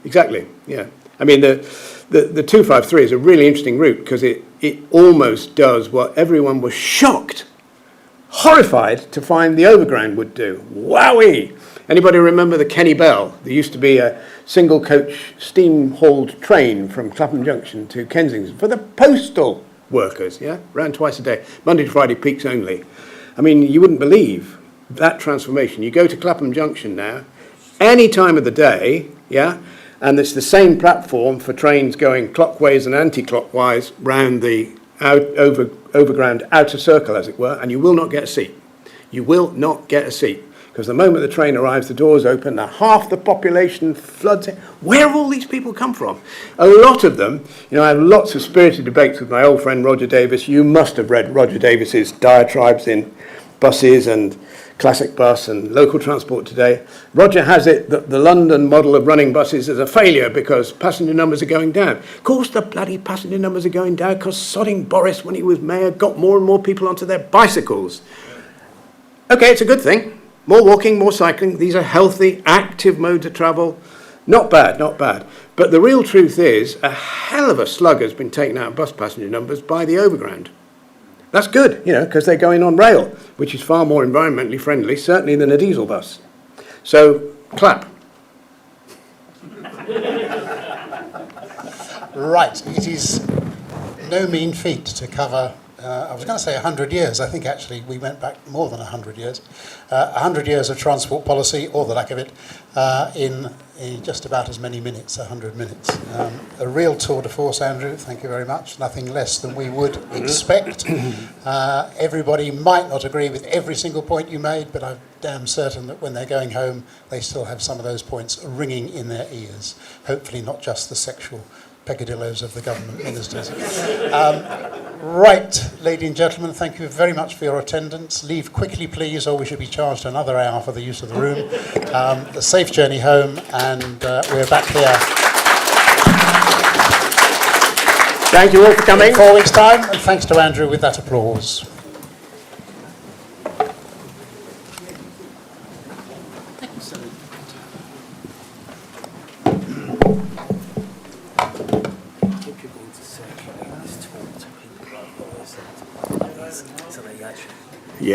Exactly, yeah. I mean, the 253 is a really interesting route because it almost does what everyone was shocked, horrified to find the Overground would do. Wowee! Anybody remember the Kenny Bell? There used to be a single coach steam-hauled train from Clapham Junction to Kensington for the postal workers, yeah? Ran twice a day, Monday to Friday peaks only. I mean, you wouldn't believe that transformation. You go to Clapham Junction now, any time of the day, yeah? And it's the same platform for trains going clockwise and anti-clockwise round the overground outer circle, as it were, and you will not get a seat. You will not get a seat. Because the moment the train arrives, the doors open, and half the population floods in. Where have all these people come from? A lot of them, I have lots of spirited debates with my old friend Roger Davis. You must have read Roger Davis's diatribes in Buses and Classic Bus and Local Transport Today. Roger has it that the London model of running buses is a failure because passenger numbers are going down. Of course the bloody passenger numbers are going down because sodding Boris, when he was mayor, got more and more people onto their bicycles. Okay, it's a good thing. More walking, more cycling. These are healthy, active modes of travel. Not bad, not bad. But the real truth is a hell of a slug has been taken out of bus passenger numbers by the Overground. That's good, because they're going on rail, which is far more environmentally friendly, certainly than a diesel bus. So, clap. Right, it is no mean feat to cover, I was going to say 100 years, I think actually we went back more than 100 years. 100 years of transport policy, or the lack of it, in just about as many minutes, 100 minutes. A real tour de force, Andrew, thank you very much. Nothing less than we would expect. Everybody might not agree with every single point you made, but I'm damn certain that when they're going home, they still have some of those points ringing in their ears. Hopefully not just the sexual peccadillos of the government ministers. Right, ladies and gentlemen, thank you very much for your attendance. Leave quickly, please, or we should be charged another hour for the use of the room. A safe journey home, and we're back here. Thank you all for coming. In 4 weeks' time, and thanks to Andrew with that applause. you.